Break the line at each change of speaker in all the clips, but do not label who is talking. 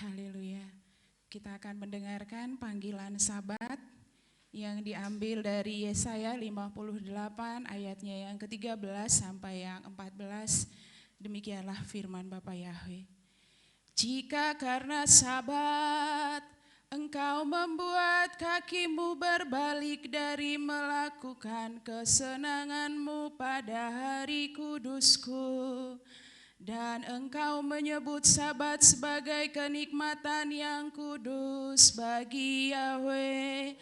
Haleluya. Kita akan mendengarkan panggilan Sabat yang diambil dari Yesaya 58 ayatnya yang ke-13 sampai yang 14. Demikianlah firman Bapa Yahweh. Jika karena Sabat engkau membuat kakimu berbalik dari melakukan kesenanganmu pada hari kudusku, dan engkau menyebut Sabat sebagai kenikmatan yang kudus bagi Yahweh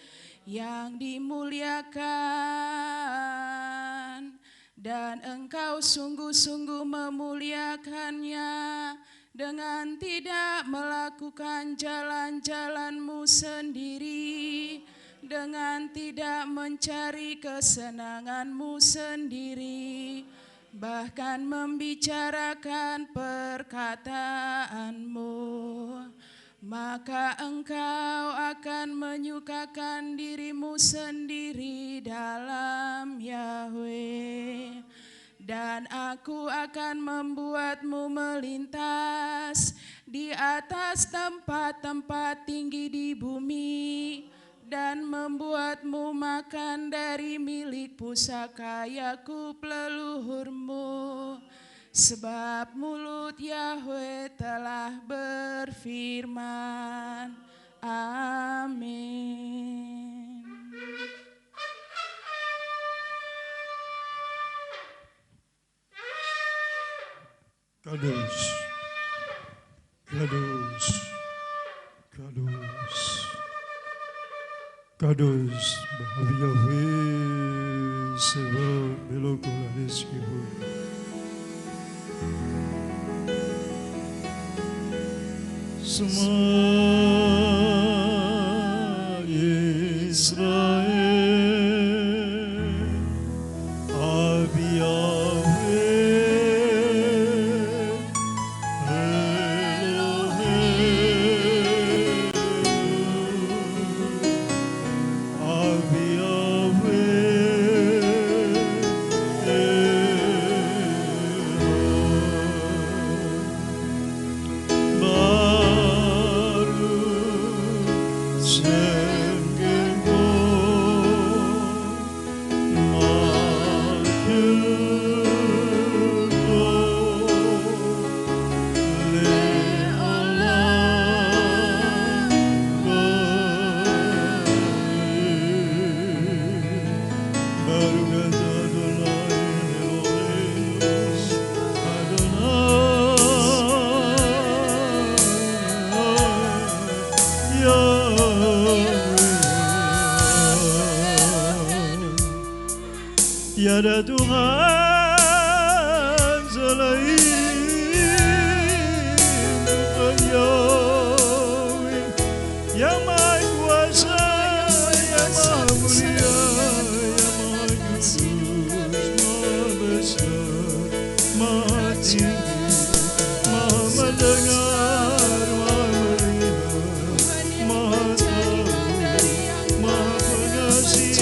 yang dimuliakan, dan engkau sungguh-sungguh memuliakannya dengan tidak melakukan jalan-jalanmu sendiri, dengan tidak mencari kesenanganmu sendiri, bahkan membicarakan perkataanmu, maka engkau akan menyukakan dirimu sendiri dalam Yahweh, dan aku akan membuatmu melintas di atas tempat-tempat tinggi di bumi, dan membuatmu makan dari milik pusaka Yakub leluhurmu, sebab mulut Yahweh telah berfirman. Amin.
Kados, kados, kados, kados Bapa Yahweh sebab beloklah rezekimu. Semua Israel, Abi Yahweh, Elohim, Abi Yahweh, Tiada Tuhan selain Yahweh yang Maha Kuasa, yang Maha Mulia, yang Maha Kudus, Maha Besar, Maha Tinggi, Maha Mendengar, Maha Melihat, Maha Tahu, Maha Pengasih,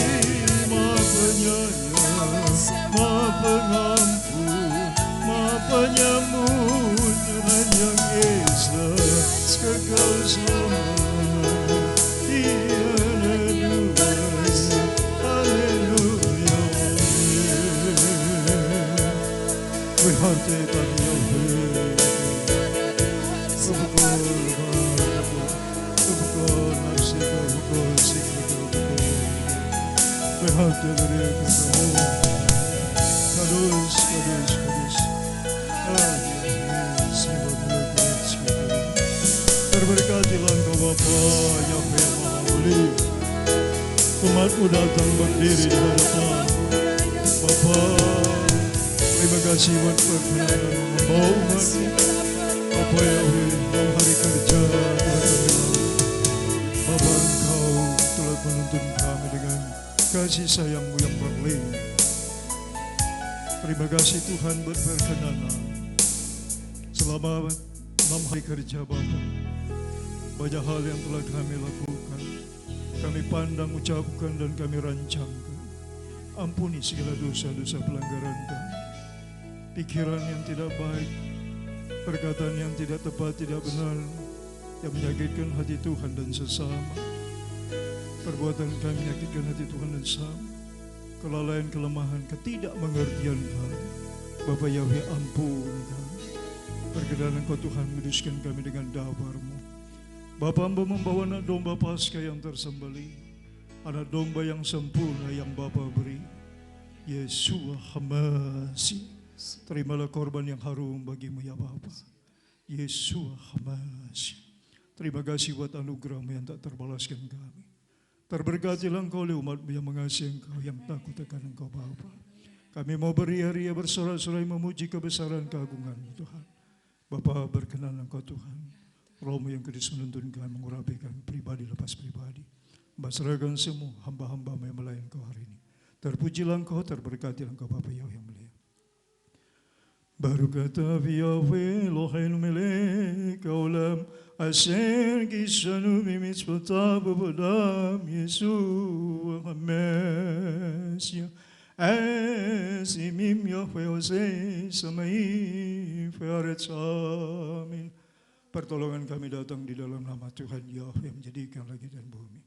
Maha Penyayang, Maha Pengampun, Maha Penyambut, Tuhan yang Esa kekal selamanya. Tiada duanya. Haleluya. Berhati bagi Yahweh. Kebukul nafsi, kebukul sikap, berhati dari kamu. Kados, kados, kados. Terberkatilah Engkau Bapa Yahweh yang Maha Mulia. Umat-Mu datang berdiri di hadapan Bapa. Terima kasih buat perkenanan membawa umat-Mu. Bapa Yahweh, dalam hari kerja Tuhan kami lalu. Bapa, Engkau telah menuntun kami dengan kasih sayang-Mu yang berlimpah. Terima kasih Tuhan buat perkenanan. Selama 6 hari kerja Bapa, banyak hal yang telah kami lakukan, kami pandang, ucapkan, dan kami rancangkan. Ampuni segala dosa-dosa pelanggaran kami, pikiran yang tidak baik, perkataan yang tidak tepat, tidak benar, yang menyakitkan hati Tuhan dan sesama. Perbuatan kami menyakitkan hati Tuhan dan sesama. Kelalaian, kelemahan, ketidakmengertian kami. Bapa Yahweh, ampuni kami. Perkenan Engkau Tuhan, kuduskan kami dengan dabar-Mu. Bapa, Hamba membawa anak domba Paskah yang tersembelih, anak domba yang sempurna yang Bapa beri. Yesua Hamasi, terimalah korban yang harum bagimu ya Bapa. Yesua Hamasi, terima kasih buat anugerah-Mu yang tak terbalaskan kami. Terberkatilah Engkau oleh umat-Mu yang mengasihi Engkau, yang takut akan Engkau Bapa. Kami mau beria-ria bersorak-sorai memuji kebesaran keagungan Tuhan. Bapa, berkenan Engkau Tuhan, Roh-Mu yang kudus menuntun kami, mengurapikan pribadi lepas pribadi. Serahkan semua hamba-hamba-Mu yang melayani Engkau hari ini. Terpujilah Engkau, terberkatilah Engkau Bapa Yahweh yang mulia. Barukat Yahweh Eloheinu melek haolam asher gisanu bimitzvotav ubodam Yeshua HaMashiach Esimim Yahweh Osei Samaim Ve'aretz Amin. Pertolongan kami datang di dalam nama Tuhan Yahweh yang menjadikan langit dan bumi.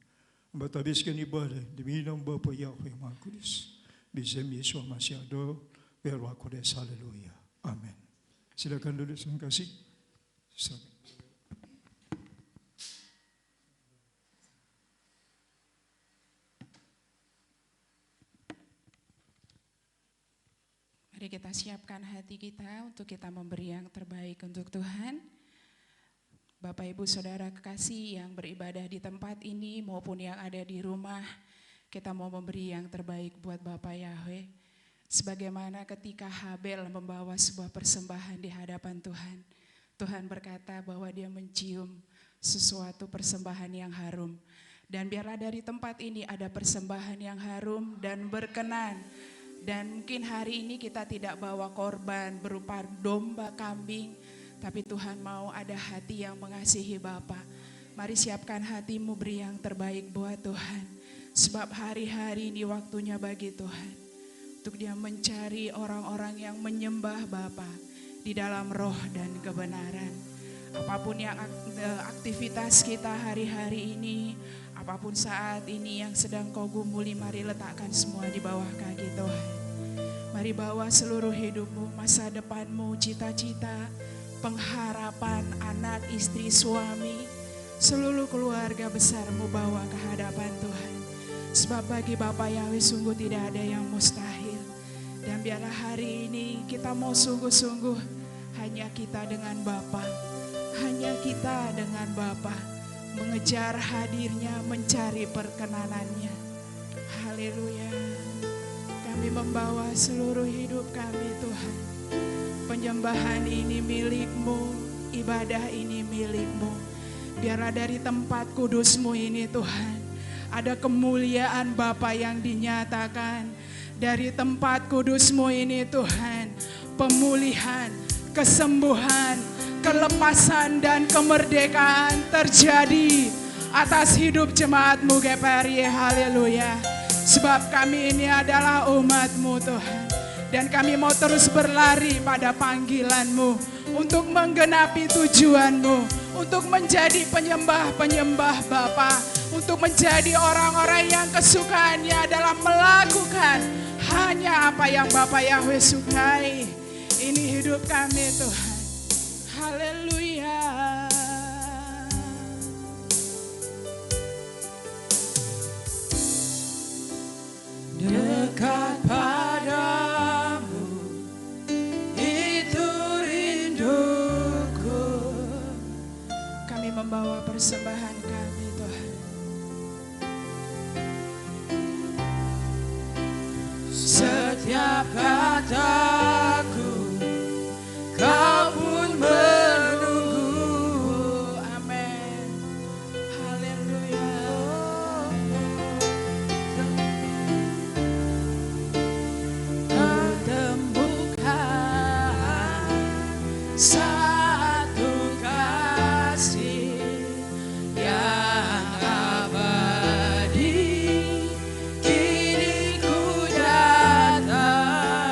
Hamba habiskan ibadah demi nama Bapa Yahweh Maha Kudus. Bismillah Yeshua Mashiach do Berwa Kodes. Haleluya. Amin. Silakan duduk, terima kasih.
Mari kita siapkan hati kita untuk kita memberi yang terbaik untuk Tuhan. Bapak Ibu Saudara kekasih yang beribadah di tempat ini maupun yang ada di rumah, kita mau memberi yang terbaik buat Bapak Yahweh. Sebagaimana ketika Habel membawa sebuah persembahan di hadapan Tuhan, Tuhan berkata bahwa dia mencium sesuatu persembahan yang harum. Dan biarlah dari tempat ini ada persembahan yang harum dan berkenan. Dan mungkin hari ini kita tidak bawa korban berupa domba, kambing, tapi Tuhan mau ada hati yang mengasihi Bapa. Mari siapkan hatimu, beri yang terbaik buat Tuhan. Sebab hari-hari ini waktunya bagi Tuhan untuk dia mencari orang-orang yang menyembah Bapa di dalam roh dan kebenaran. Apapun yang aktivitas kita hari-hari ini, apapun saat ini yang sedang kau gumuli, mari letakkan semua di bawah kaki Tuhan. Mari bawa seluruh hidupmu, masa depanmu, cita-cita, pengharapan anak, istri, suami, seluruh keluarga besarmu bawa ke hadapan Tuhan. Sebab bagi Bapa Yahweh sungguh tidak ada yang mustahil. Dan biarlah hari ini kita mau sungguh-sungguh hanya kita dengan Bapa, hanya kita dengan Bapa, mengejar hadirnya, mencari perkenanannya. Haleluya. Kami membawa seluruh hidup kami Tuhan. Penyembahan ini milik-Mu, ibadah ini milik-Mu. Biarlah dari tempat kudus-Mu ini Tuhan, ada kemuliaan Bapa yang dinyatakan. Dari tempat kudus-Mu ini Tuhan, pemulihan, kesembuhan, kelepasan dan kemerdekaan terjadi atas hidup jemaat-Mu GPRI. Haleluya. Sebab kami ini adalah umat-Mu Tuhan. Dan kami mau terus berlari pada panggilan-Mu untuk menggenapi tujuan-Mu, untuk menjadi penyembah-penyembah Bapa, untuk menjadi orang-orang yang kesukaannya adalah melakukan hanya apa yang Bapa Yahweh sukai. Ini hidup kami Tuhan. Haleluya.
Dekat padamu itu rinduku.
Kami membawa persembahan kami Tuhan.
Setiap kataku kau pun menunggu.
Amin. Haleluya.
Kau temukan satu kasih yang abadi. Kini ku datang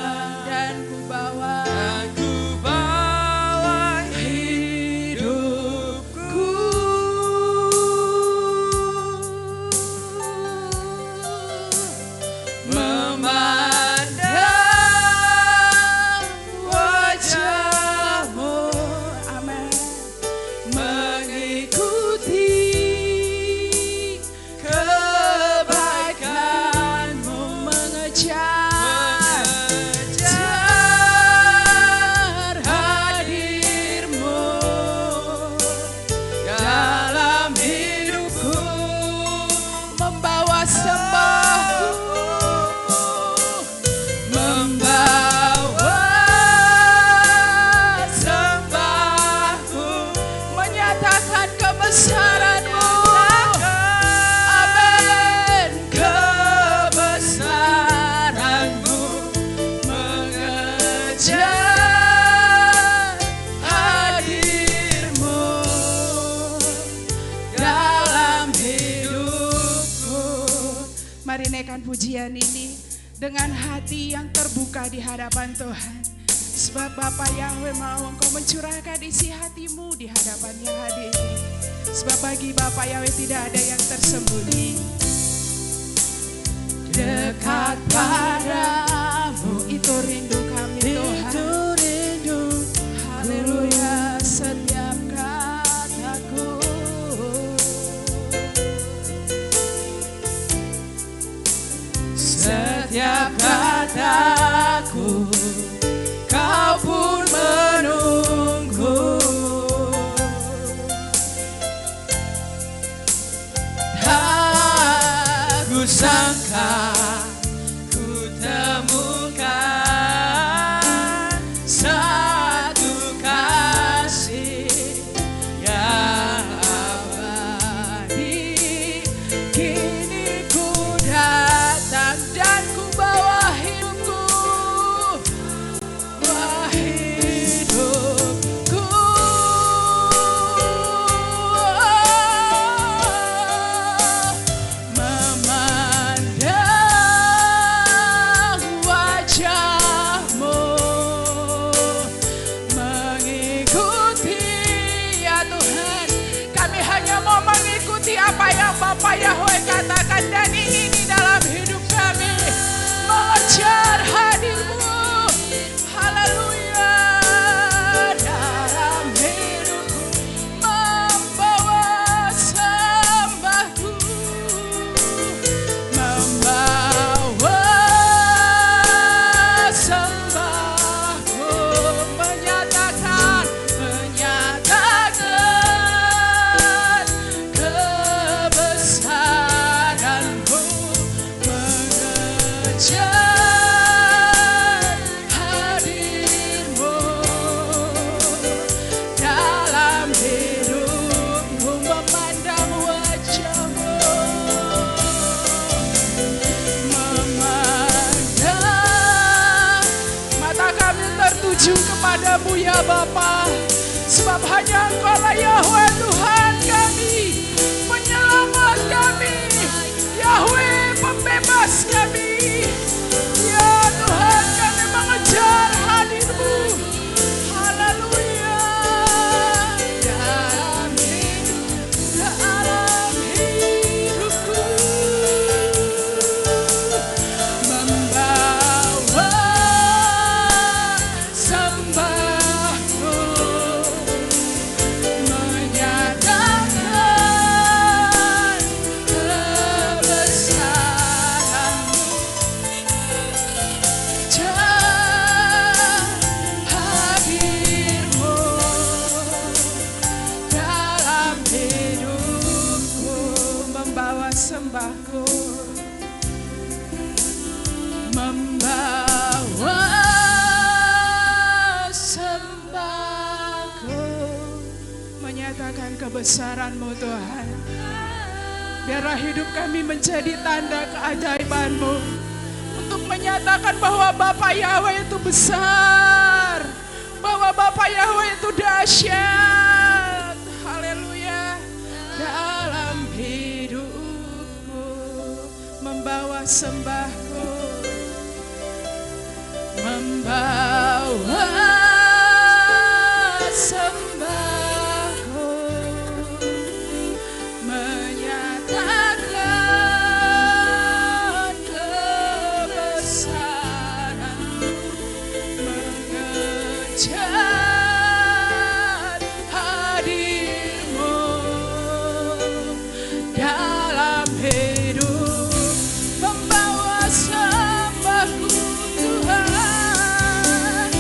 sembahku, membawa sembahku,
menyatakan kebesaran-Mu.
amin, kebesaran-Mu mengejar hadir-Mu dalam hidupku.
Mari naikkan pujian ini dengan hati yang terbuka di hadapan Tuhan. Sebab Bapa Yahweh mau Engkau mencurahkan isi hatimu di hadapannya hadir. Sebab bagi Bapa Yahweh tidak ada yang tersembunyi.
Dekat padamu
Itu rindu kami Tuhan.
itu rindu.
Haleluya, setiap kataku.
Setiap kataku kau pun menunggu. Tak kusangka ku temukan satu kasih yang abadi.
Kini ku datang dan ku bawa hidupku. Bawa hidupku. Memandang wajah-Mu, mengikuti ya Tuhan. Kami hanya mau mengikuti apa yang Bapa Yahweh katakan dan ingini dalam hidup kami. Mengejar hadir-Mu. Haleluya. Dalam hidupku membawa sembahku. Membawa sembahku. Menyatakan kebesaran-Mu, mengejar hadir-Mu dalam hidupku. Memandang wajah-Mu, memandang, mata kami tertuju kepadamu ya Bapa. Sebab hanya Engkau-lah Yahweh Tuhan kami, penyelamat kami, Yahweh pembebas kami. Ya Tuhan, kami mengejar hadir-Mu. Haleluya. Dalam hidupku membawa sembahku, menyatakan kebesaran-Mu, hadir-Mu dalam hidupku. Membawa sembahku, membawa sembahku, menyatakan kebesaran-Mu Tuhan. Biarlah hidup kami menjadi tanda keajaiban-Mu, untuk menyatakan bahwa Bapa Yahweh itu besar, bahwa Bapa Yahweh itu dahsyat. Haleluya. Dalam hidupku membawa sembahku, membawa sembahku, menyatakan kebesaran-Mu, mengejar hadir-Mu dalam hidup. Membawa sembahku Tuhan,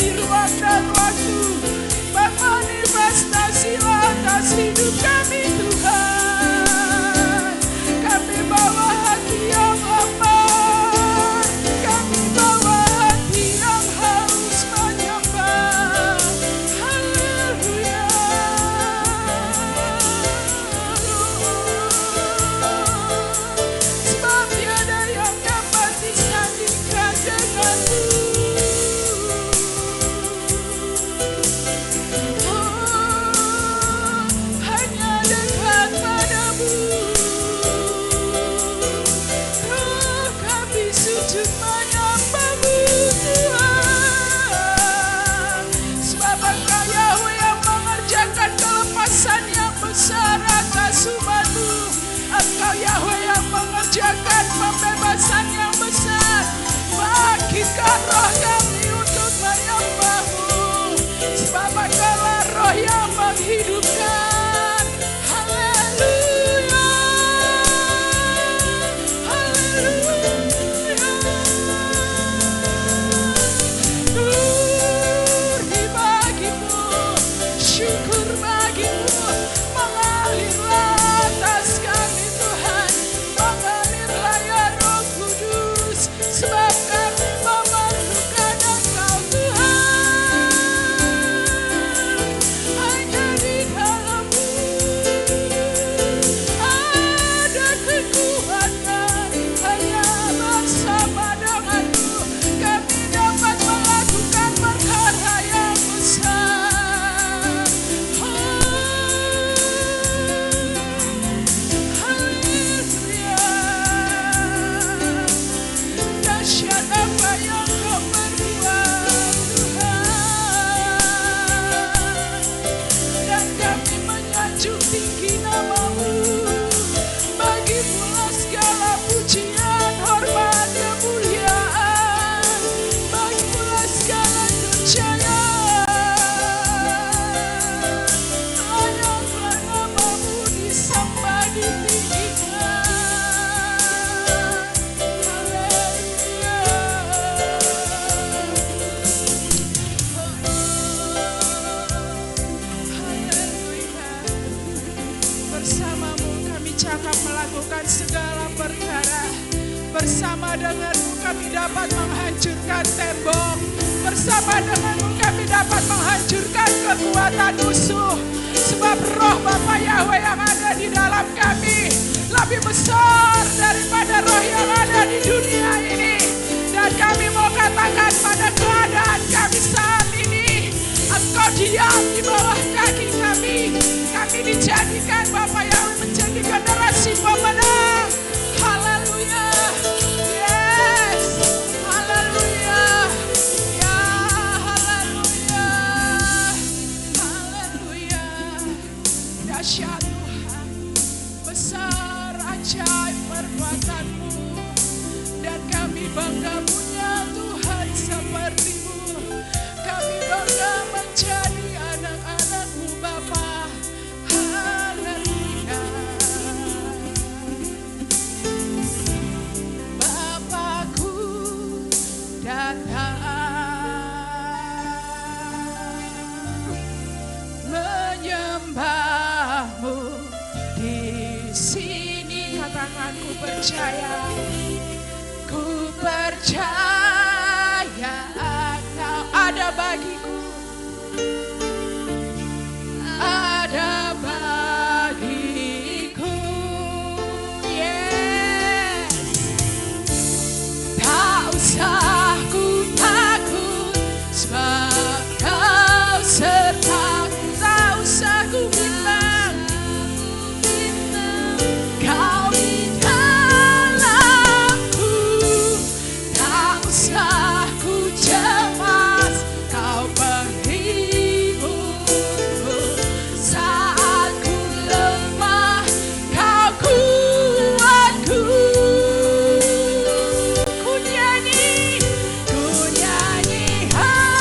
menjadi ruang dan waktu. Manifestasilah kasih hidup kami Tuhan. Kami bawa hati yang lapar, kami bawa hati yang haus menyembah. Haleluya. Sebab tiada yang dapat disandingkan denganmu. Hanya dekat padamu. Kami sujud menyembahmu Tuhan. Sebab Engkau Yahweh yang mengerjakan kelepasan yang besar atas umat-Mu. Engkau Yahweh yang mengerjakan pembebasan yang besar. Bangkitkan roh kami untuk menyembah-Mu. Sebab Engkaulah roh yang menghidupkan. Haleluya. Haleluya. Glori bagimu, syukur bagimu, mengalirlah atas kami Tuhan, mengalirlah ya Roh Kudus, sebab kami memerlukan Engkau Tuhan. Hanya di dalam-Mu ada kekuatan, hanya bersama dengan-Mu kami dapat melakukan perkara yang besar. Haleluya. Dahsyat apa yang Kau perbuat Tuhan. Dan kami menyanjung tinggi nama-Mu. Bagi-Mulah segala pujian, hormat, kemuliaan. Bagi-Mulah segala kepercayaan. Layaklah nama-Mu disembah, ditinggikan. Haleluya. Haleluya. Bersama-Mu kami cakap melakukan segala perkara. Bersama dengan-Mu kami dapat menghancurkan tembok. Bersama dengan-Mu kami dapat menghancurkan kekuatan musuh. Sebab roh Bapa Yahweh yang ada di dalam kami lebih besar daripada roh yang ada di dunia ini. Dan kami mau katakan pada keadaan kami saat ini, Engkau diam di bawah kaki kami. Kami dijadikan Bapa Yahweh menjadi generasi pemenang. Haleluya. Yes. Haleluya. Ya, haleluya. Haleluya. Dahsyat Tuhan, besar ajaib perbuatan-Mu. Dan kami bangga punya Tuhan seperti-Mu. Kami bangga menjadi anak-anak-Mu Bapa. Haleluya. Bapakku datang menyembah-Mu di sini. Katakan ku percaya. Ku percaya Engkau ada bagiku. Ada bagiku. Yes. Tak usah ku takut, sebab Kau sertaku. Tak usah ku bimbang, Kau di dalamku. Tak usah ku cemas, Kau penghiburku. Saat ku lemah, Kau kuatku. Ku nyanyi haleluya.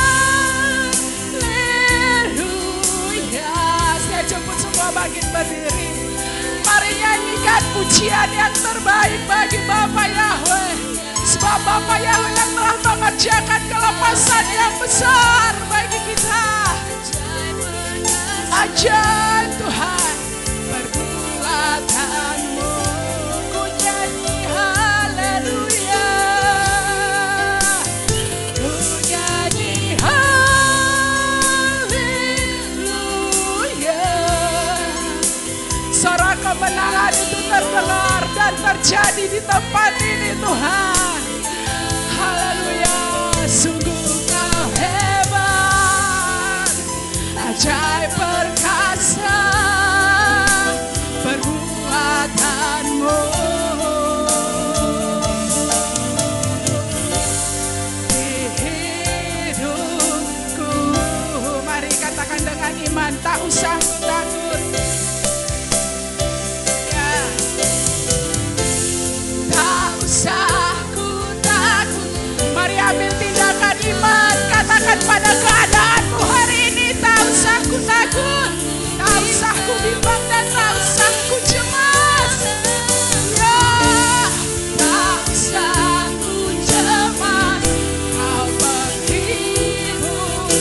Saya jemput semua bangkit berdiri. Mari nyanyikan pujian yang terbaik bagi Bapa Yahweh. Sebab Bapa Yahweh yang telah mengerjakan kelepasan yang besar bagi kita. Ajaib Tuhan perbuatan-Mu. Ku nyanyi haleluya. Ku nyanyi haleluya. Suara kemenangan itu terdengar dan terjadi di tempat ini Tuhan. Haleluya. Sungguh Kau hebat, ajaib perkasa perbuatan-Mu. Di hidupku, mari katakan dengan iman, tak usah ku takut. Ya. Tak usah ku takut. Mari ambil tindakan iman, katakan pada keadaanmu hari ini, tak usah ku takut, tak usah ku bimbang dan tak usah ku cemas. Ya, tak usah ku cemas. Kau penghiburku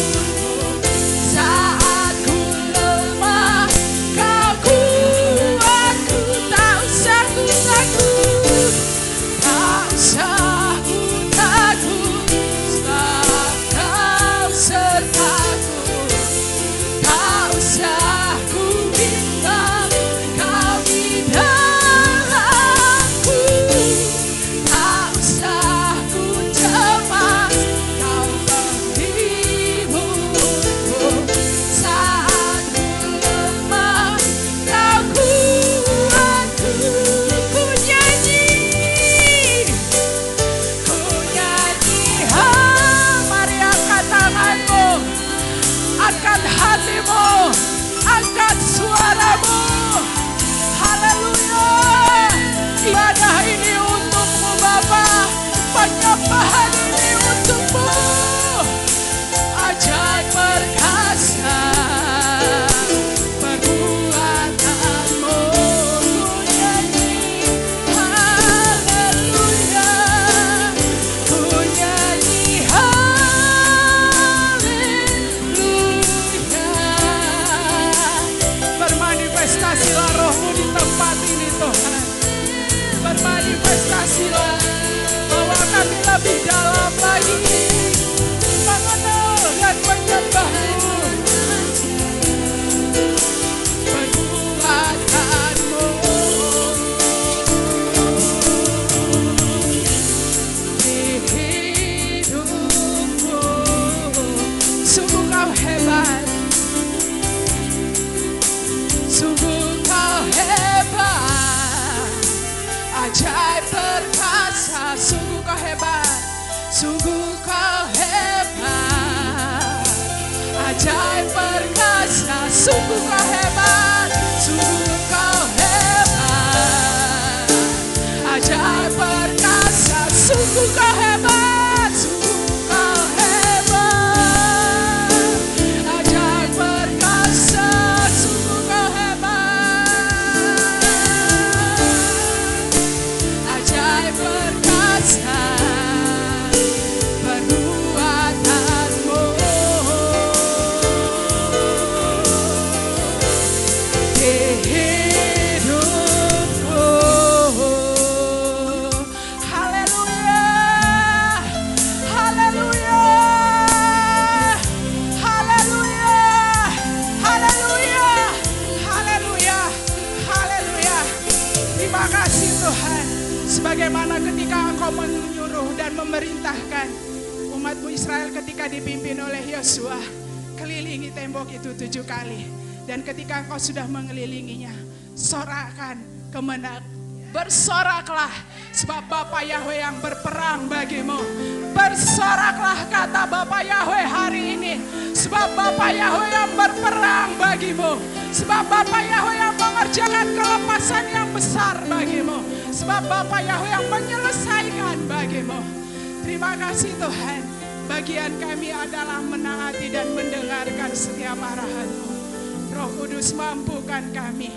saat ku lemah, Kau kuatku. Tak usah ku takut, tak usah ku takut. Sebab Kau sertaku. Tak usah ku bimbang, Kau di dalamku. Tak usah ku cemas, Kau penghiburku saat ku lemah, Kau kuatku. Ku nyanyi, mari angkat tanganmu, angkat hatimu, angkat suaramu. Haleluya. Ibadah ini untukmu Bapa, penyembahan ini untukmu. Ajaib perkasa perbuatan-Mu. Ku nyanyi haleluya. Ku nyanyi haleluya. Bermanifestasilah Roh-Mu di tempat ini Tuhan. Bermanifestasilah, bawa kami lebih dalam lagi mengenal dan menyembah-Mu. Perbuatan-Mu di hidupku. Sungguh Kau hebat, sungguh Kau hebat, ajaib perkasa. Sungguh Kau hebat, sungguh Kau hebat, ajaib perkasa. Sungguh Kau hebat, sungguh Kau hebat, ajaib perkasa. Sungguh Kau hebat, sungguh Kau hebat, ajaib perkasa. Sungguh Kau hebat, ajaib perkasa perbuatan-Mu. Di hidupku. Haleluya, haleluya, haleluya, haleluya, haleluya, haleluya. Terima kasih Tuhan. Sebagaimana ketika Engkau menyuruh dan memerintahkan umat-Mu Israel ketika dipimpin oleh Yosua, kelilingi tembok itu 7 kali. Dan ketika Engkau sudah mengelilinginya, sorakan kemenangan. Bersoraklah, sebab Bapa Yahweh yang berperang bagimu. Bersoraklah, kata Bapa Yahweh hari ini, sebab Bapa Yahweh yang berperang bagimu. Sebab Bapa Yahweh yang mengerjakan kelepasan yang besar bagimu. Sebab Bapa Yahweh yang menyelesaikan bagimu. Terima kasih Tuhan. Bagian kami adalah menaati dan mendengarkan setiap arahan-Mu. Roh Kudus mampukan kami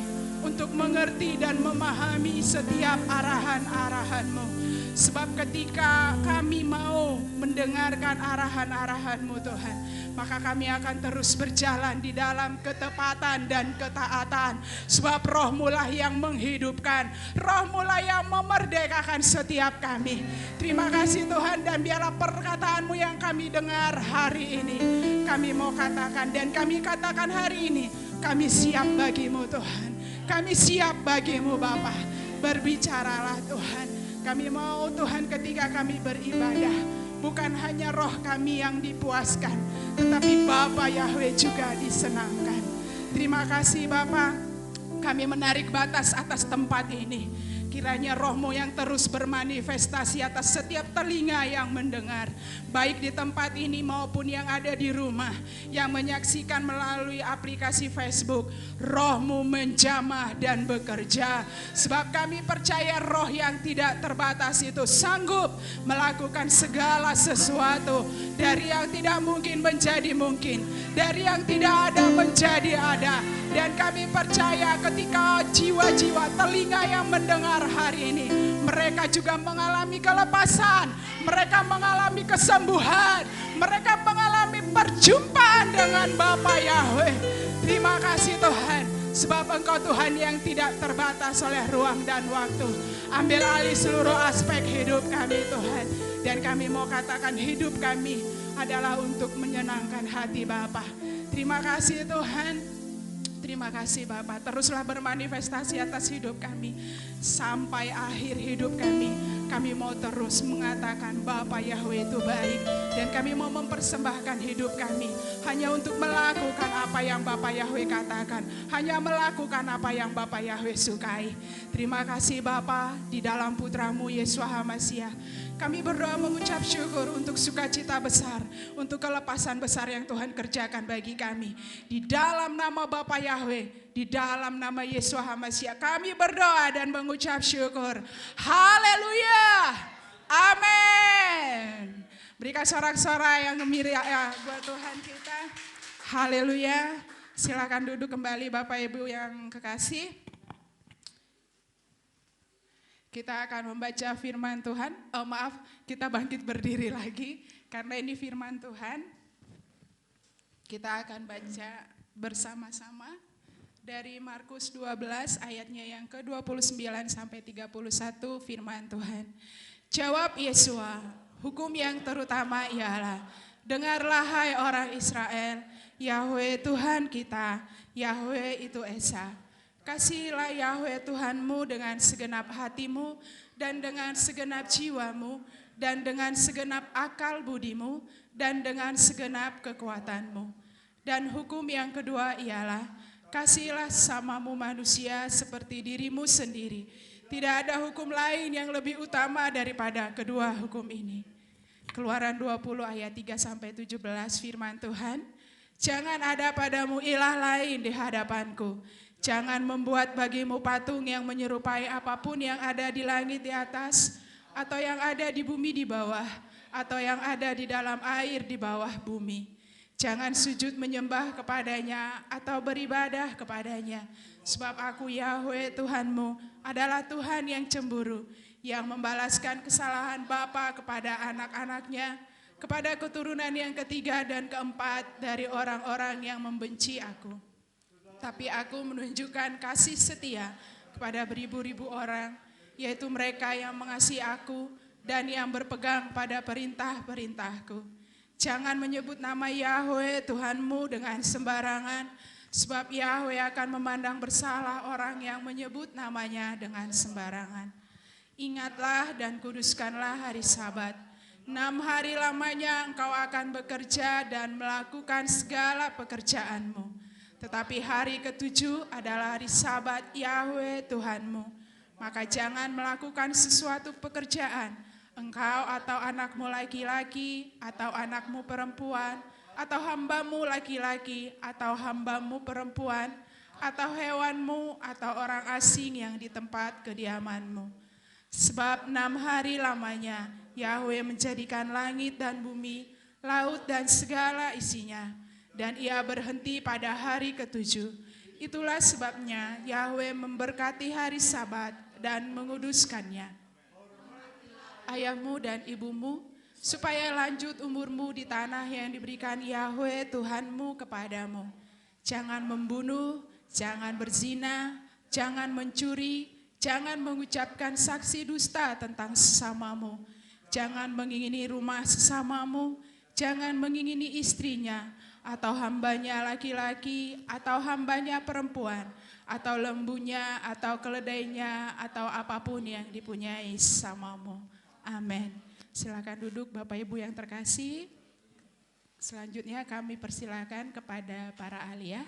untuk mengerti dan memahami setiap arahan-arahan-Mu. Sebab ketika kami mau mendengarkan arahan-arahan-Mu Tuhan, maka kami akan terus berjalan di dalam ketepatan dan ketaatan. Sebab Roh-Mu lah yang menghidupkan, Roh-Mu lah yang memerdekakan setiap kami. Terima kasih Tuhan, dan biarlah perkataan-Mu yang kami dengar hari ini, kami mau katakan, dan kami katakan hari ini, kami siap bagi-Mu Tuhan. Kami siap bagi-Mu Bapa. Berbicaralah Tuhan. Kami mau Tuhan ketika kami beribadah, bukan hanya roh kami yang dipuaskan, tetapi Bapa Yahweh juga disenangkan. Terima kasih Bapa, kami menarik batas atas tempat ini. Kiranya Roh-Mu yang terus bermanifestasi atas setiap telinga yang mendengar, baik di tempat ini maupun yang ada di rumah, yang menyaksikan melalui aplikasi Facebook. Roh-Mu menjamah dan bekerja, sebab kami percaya Roh yang tidak terbatas itu sanggup melakukan segala sesuatu. Dari yang tidak mungkin menjadi mungkin, dari yang tidak ada menjadi ada. Dan kami percaya ketika jiwa-jiwa telinga yang mendengar hari ini, mereka juga mengalami kelepasan, mereka mengalami kesembuhan, mereka mengalami perjumpaan dengan Bapa Yahweh. Terima kasih Tuhan, sebab Engkau Tuhan yang tidak terbatas oleh ruang dan waktu. Ambil alih seluruh aspek hidup kami Tuhan. Dan kami mau katakan hidup kami adalah untuk menyenangkan hati Bapa. Terima kasih Tuhan. Terima kasih Bapa, teruslah bermanifestasi atas hidup kami. Sampai akhir hidup kami mau terus mengatakan Bapa Yahweh itu baik. Dan kami mau mempersembahkan hidup kami hanya untuk melakukan apa yang Bapa Yahweh katakan. Hanya melakukan apa yang Bapa Yahweh sukai. Terima kasih Bapa, di dalam Putra-Mu Yesus HaMasiah. Kami berdoa mengucap syukur untuk sukacita besar, untuk kelepasan besar yang Tuhan kerjakan bagi kami. Di dalam nama Bapa Yahweh, di dalam nama Yesus HaMasiah, kami berdoa dan mengucap syukur. Haleluya. Amin. Berikan sorak-sorai yang gembira ya buat Tuhan kita. Haleluya. Silakan duduk kembali Bapak Ibu yang kekasih. Kita akan membaca firman Tuhan. Kita bangkit berdiri lagi karena ini firman Tuhan. Kita akan baca bersama-sama dari Markus 12 ayatnya yang ke-29 sampai 31 firman Tuhan. Jawab Yesua, hukum yang terutama ialah, dengarlah hai orang Israel, Yahweh Tuhan kita, Yahweh itu Esa. Kasihilah Yahweh Tuhanmu dengan segenap hatimu dan dengan segenap jiwamu dan dengan segenap akal budimu dan dengan segenap kekuatanmu. Dan hukum yang kedua ialah, kasihilah samamu manusia seperti dirimu sendiri. Tidak ada hukum lain yang lebih utama daripada kedua hukum ini. Keluaran 20 ayat 3 sampai 17 firman Tuhan. Jangan ada padamu ilah lain di hadapanku. Jangan membuat bagimu patung yang menyerupai apapun yang ada di langit di atas, atau yang ada di bumi di bawah, atau yang ada di dalam air di bawah bumi. Jangan sujud menyembah kepadanya atau beribadah kepadanya. Sebab aku Yahweh Tuhanmu adalah Tuhan yang cemburu, yang membalaskan kesalahan bapa kepada anak-anaknya, kepada keturunan yang ketiga dan keempat dari orang-orang yang membenci aku. Tapi aku menunjukkan kasih setia kepada beribu-ribu orang, yaitu mereka yang mengasihi aku dan yang berpegang pada perintah-perintahku. Jangan menyebut nama Yahweh Tuhanmu dengan sembarangan, sebab Yahweh akan memandang bersalah orang yang menyebut namanya dengan sembarangan. Ingatlah dan kuduskanlah hari Sabat. 6 hari lamanya engkau akan bekerja dan melakukan segala pekerjaanmu. Tetapi hari ke-7 adalah hari Sabat Yahweh Tuhanmu. Maka jangan melakukan sesuatu pekerjaan, engkau atau anakmu laki-laki, atau anakmu perempuan, atau hambamu laki-laki, atau hambamu perempuan, atau hewanmu, atau orang asing yang di tempat kediamanmu. Sebab 6 hari lamanya Yahweh menjadikan langit dan bumi, laut dan segala isinya. Dan ia berhenti pada hari ke-7. Itulah sebabnya Yahweh memberkati hari Sabat dan menguduskannya. Ayahmu dan ibumu, supaya lanjut umurmu di tanah yang diberikan Yahweh Tuhanmu kepadamu. Jangan membunuh, jangan berzina, jangan mencuri, jangan mengucapkan saksi dusta tentang sesamamu, jangan mengingini rumah sesamamu, jangan mengingini istrinya, atau hambanya laki-laki, atau hambanya perempuan, atau lembunya, atau keledainya, atau apapun yang dipunyai sesamamu. Amin. Silakan duduk Bapak Ibu yang terkasih. Selanjutnya kami persilakan kepada para ahli ya.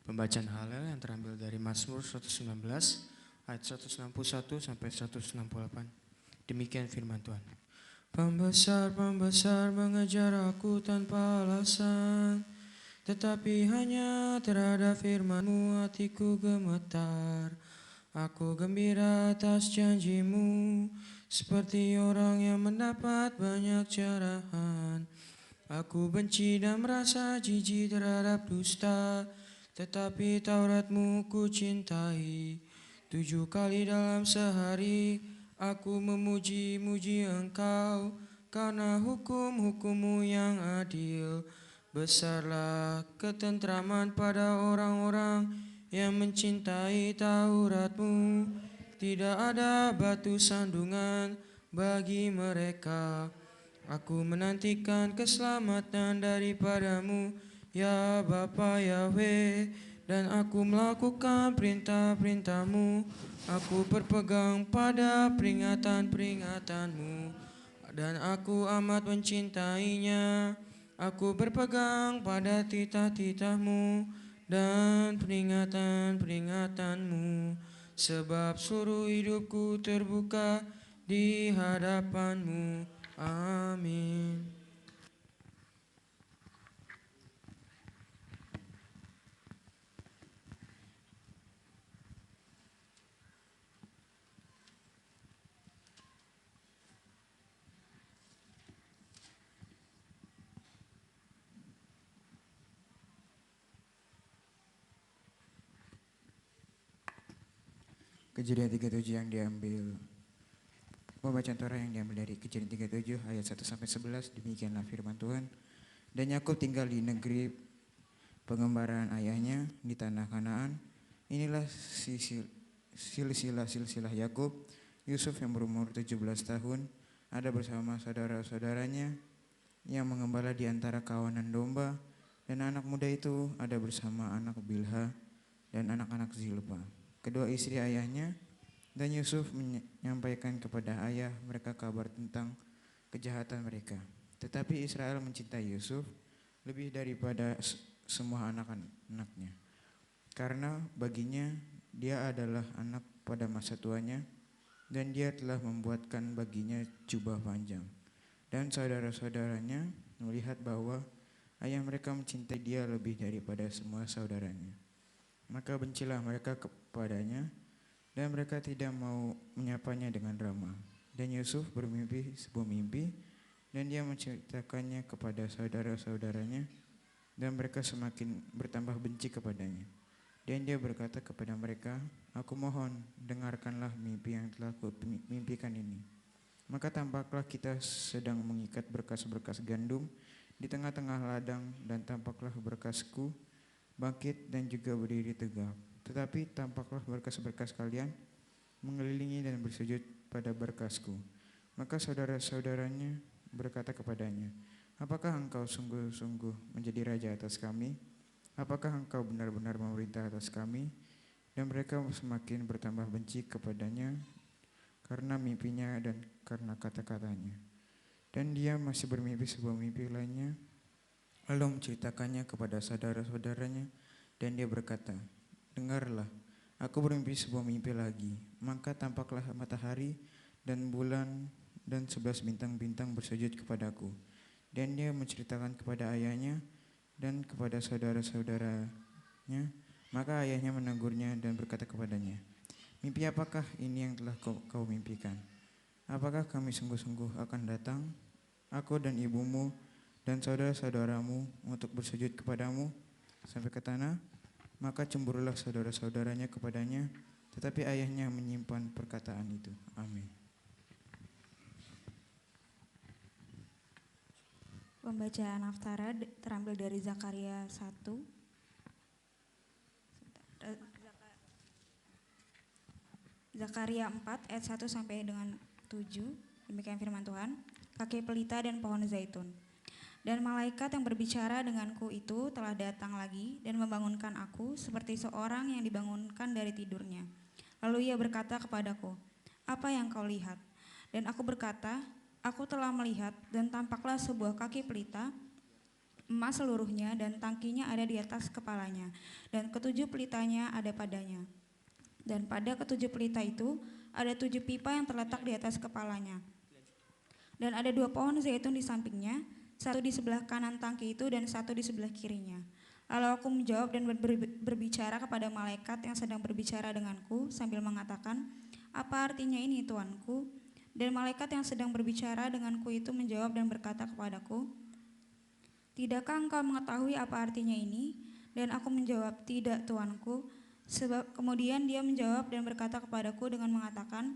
Pembacaan Hallel yang terambil dari Mazmur 119 ayat 161 sampai 168. Demikian firman Tuhan. Pembesar-pembesar mengejar aku tanpa alasan, tetapi hanya terhadap firman-Mu hatiku gemetar. Aku gembira atas janji-Mu, seperti orang yang mendapat banyak carahan. Aku benci dan merasa jijik terhadap dusta, tetapi Taurat-Mu ku cintai. 7 kali dalam sehari aku memuji-muji Engkau, karena hukum-hukum-Mu yang adil. Besarlah ketentraman pada orang-orang yang mencintai Taurat-Mu. Tidak ada batu sandungan bagi mereka. Aku menantikan keselamatan daripada-Mu, ya Bapa Yahweh, dan aku melakukan perintah-perintah-Mu. Aku berpegang pada peringatan-peringatan-Mu, dan aku amat mencintainya. Aku berpegang pada titah-titah-Mu dan peringatan-peringatan-Mu, sebab seluruh hidupku terbuka di hadapan-Mu. Amin.
Kejadian 37 yang diambil, pembacaan Torah yang diambil dari Kejadian 37 ayat 1 sampai 11. Demikianlah firman Tuhan. Dan Yakub tinggal di negeri pengembaraan ayahnya di tanah Kanaan. Inilah silsilah Yakub. Yusuf yang berumur 17 tahun ada bersama saudara-saudaranya yang mengembala di antara kawanan domba, dan anak muda itu ada bersama anak Bilha dan anak-anak Zilpa, kedua istri ayahnya. Dan Yusuf menyampaikan kepada ayah mereka kabar tentang kejahatan mereka. Tetapi Israel mencintai Yusuf lebih daripada semua anak-anaknya, karena baginya dia adalah anak pada masa tuanya, dan dia telah membuatkan baginya jubah panjang. Dan saudara-saudaranya melihat bahwa ayah mereka mencintai dia lebih daripada semua saudaranya, maka bencilah mereka kepadanya, dan mereka tidak mau menyapanya dengan ramah. Dan Yusuf bermimpi sebuah mimpi, dan dia menceritakannya kepada saudara-saudaranya, dan mereka semakin bertambah benci kepadanya. Dan dia berkata kepada mereka, "Aku mohon, dengarkanlah mimpi yang telah kumimpikan ini." Maka tampaklah kita sedang mengikat berkas-berkas gandum di tengah-tengah ladang, dan tampaklah berkasku bangkit dan juga berdiri tegak. Tetapi tampaklah berkas-berkas kalian mengelilingi dan bersujud pada berkasku. Maka saudara-saudaranya berkata kepadanya, apakah engkau sungguh-sungguh menjadi raja atas kami? Apakah engkau benar-benar memerintah atas kami? Dan mereka semakin bertambah benci kepadanya karena mimpinya dan karena kata-katanya. Dan dia masih bermimpi sebuah mimpi lainnya, lalu menceritakannya kepada saudara-saudaranya, dan dia berkata, dengarlah, aku bermimpi sebuah mimpi lagi. Maka tampaklah matahari dan bulan dan 11 bintang-bintang bersujud kepadaku. Dan dia menceritakan kepada ayahnya dan kepada saudara-saudaranya. Maka ayahnya menegurnya dan berkata kepadanya, mimpi apakah ini yang telah kau mimpikan? Apakah kami sungguh-sungguh akan datang, aku dan ibumu dan saudara-saudaramu, untuk bersujud kepadamu sampai ke tanah? Maka cemburulah saudara-saudaranya kepadanya, tetapi ayahnya menyimpan perkataan itu. Amin.
Pembacaan Haftara terambil dari Zakaria 1. Zakaria 4 ayat 1 sampai dengan 7. Demikian firman Tuhan. Kaki pelita dan pohon zaitun. Dan malaikat yang berbicara denganku itu telah datang lagi dan membangunkan aku seperti seorang yang dibangunkan dari tidurnya. Lalu ia berkata kepadaku, apa yang kau lihat? Dan aku berkata, aku telah melihat, dan tampaklah sebuah kaki pelita emas seluruhnya, dan tangkinya ada di atas kepalanya, dan ketujuh pelitanya ada padanya. Dan pada ketujuh pelita itu ada 7 pipa yang terletak di atas kepalanya. Dan ada 2 pohon zaitun di sampingnya, satu di sebelah kanan tangki itu dan satu di sebelah kirinya. Lalu aku menjawab dan berbicara kepada malaikat yang sedang berbicara denganku sambil mengatakan, apa artinya ini Tuanku? Dan malaikat yang sedang berbicara denganku itu menjawab dan berkata kepadaku, tidakkah engkau mengetahui apa artinya ini? Dan aku menjawab, tidak Tuanku. Sebab kemudian dia menjawab dan berkata kepadaku dengan mengatakan,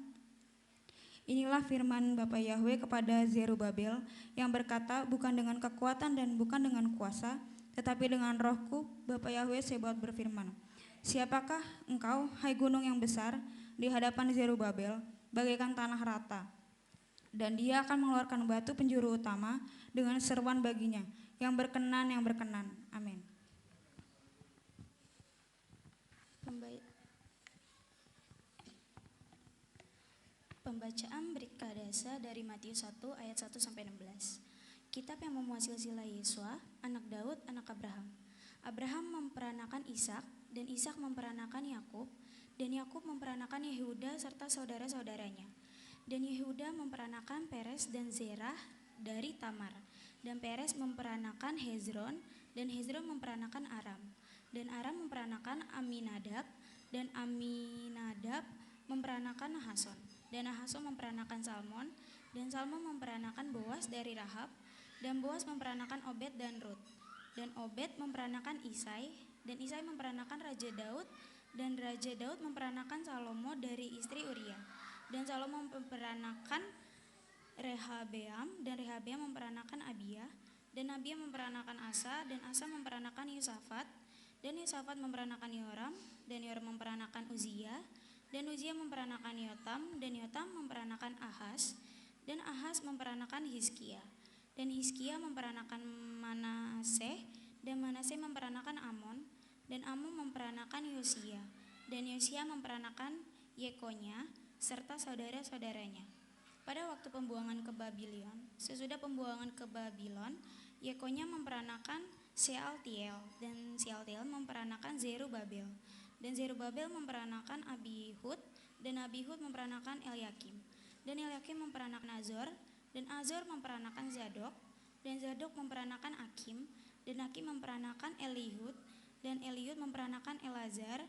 inilah firman Bapa Yahweh kepada Zerubabel yang berkata, bukan dengan kekuatan dan bukan dengan kuasa, tetapi dengan rohku, Bapa Yahweh Sebaot berfirman. Siapakah engkau, hai gunung yang besar, di hadapan Zerubabel, bagaikan tanah rata? Dan dia akan mengeluarkan batu penjuru utama dengan seruan baginya, yang berkenan, amin.
Pembacaan Brikadasa dari Matius 1 ayat 1 sampai 16. Kitab yang memuat silsilah Yesua, anak Daud, anak Abraham. Abraham memperanakan Ishak, dan Ishak memperanakan Yakub, dan Yakub memperanakan Yehuda serta saudara-saudaranya. Dan Yehuda memperanakan Peres dan Zerah dari Tamar. Dan Peres memperanakan Hezron, dan Hezron memperanakan Aram. Dan Aram memperanakan Aminadab, dan Aminadab memperanakan Nahason. Dan Nahason memperanakan Salmon, dan Salmon memperanakan Boas dari Rahab, dan Boas memperanakan Obed dan Rut. Dan Obed memperanakan Isai, dan Isai memperanakan Raja Daud, dan Raja Daud memperanakan Salomo dari istri Uria. Dan Salomo memperanakan Rehabeam, dan Rehabeam memperanakan Abia, dan Abia memperanakan Asa, dan Asa memperanakan Yosafat, dan Yosafat memperanakan Yoram, dan Yoram memperanakan Uzia, dan Uzia memperanakan Yotam, dan Yotam memperanakan Ahaz, dan Ahaz memperanakan Hizkia, dan Hizkia memperanakan Manaseh, dan Manaseh memperanakan Amon, dan Amon memperanakan Yosia, dan Yosia memperanakan Yekonya serta saudara-saudaranya. Pada waktu pembuangan ke Babilon, sesudah pembuangan ke Babilon, Yekonya memperanakan Sealtiel, dan Sealtiel memperanakan Zerubabel, dan Zerubabel memperanakan Abihud, dan Abihud memperanakan Elyakim, dan Elyakim memperanakan Azor, dan Azor memperanakan Zadok, dan Zadok memperanakan Akim, dan Akim memperanakan Elihud, dan Elihud memperanakan Eleazar,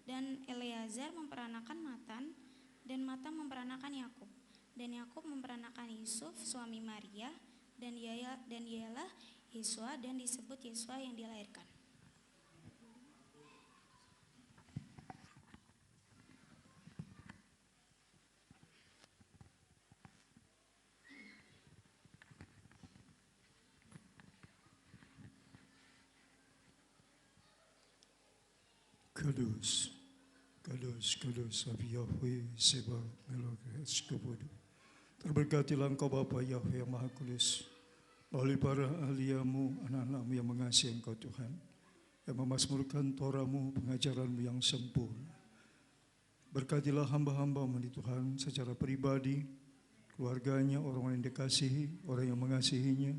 dan Eleazar memperanakan Matan, dan Matan memperanakan Yakub, dan Yakub memperanakan Yusuf suami Maria, dan dialah Yesua, dan disebut Yesua yang dilahirkan.
Kudus, Kudus, Kudus, Abi Yahweh, Seba, Melokes, Kubudu. Terberkatilah Engkau Bapa Yahweh yang Maha Kudus, melalui para ahliamu, anak-anakmu yang mengasihi Engkau Tuhan, yang memasmurkan Torah-Mu, pengajaran-Mu yang sempurna. Berkatilah hamba-hamba-Mu di Tuhan secara pribadi, keluarganya, orang-orang yang dikasihi, orang yang mengasihinya.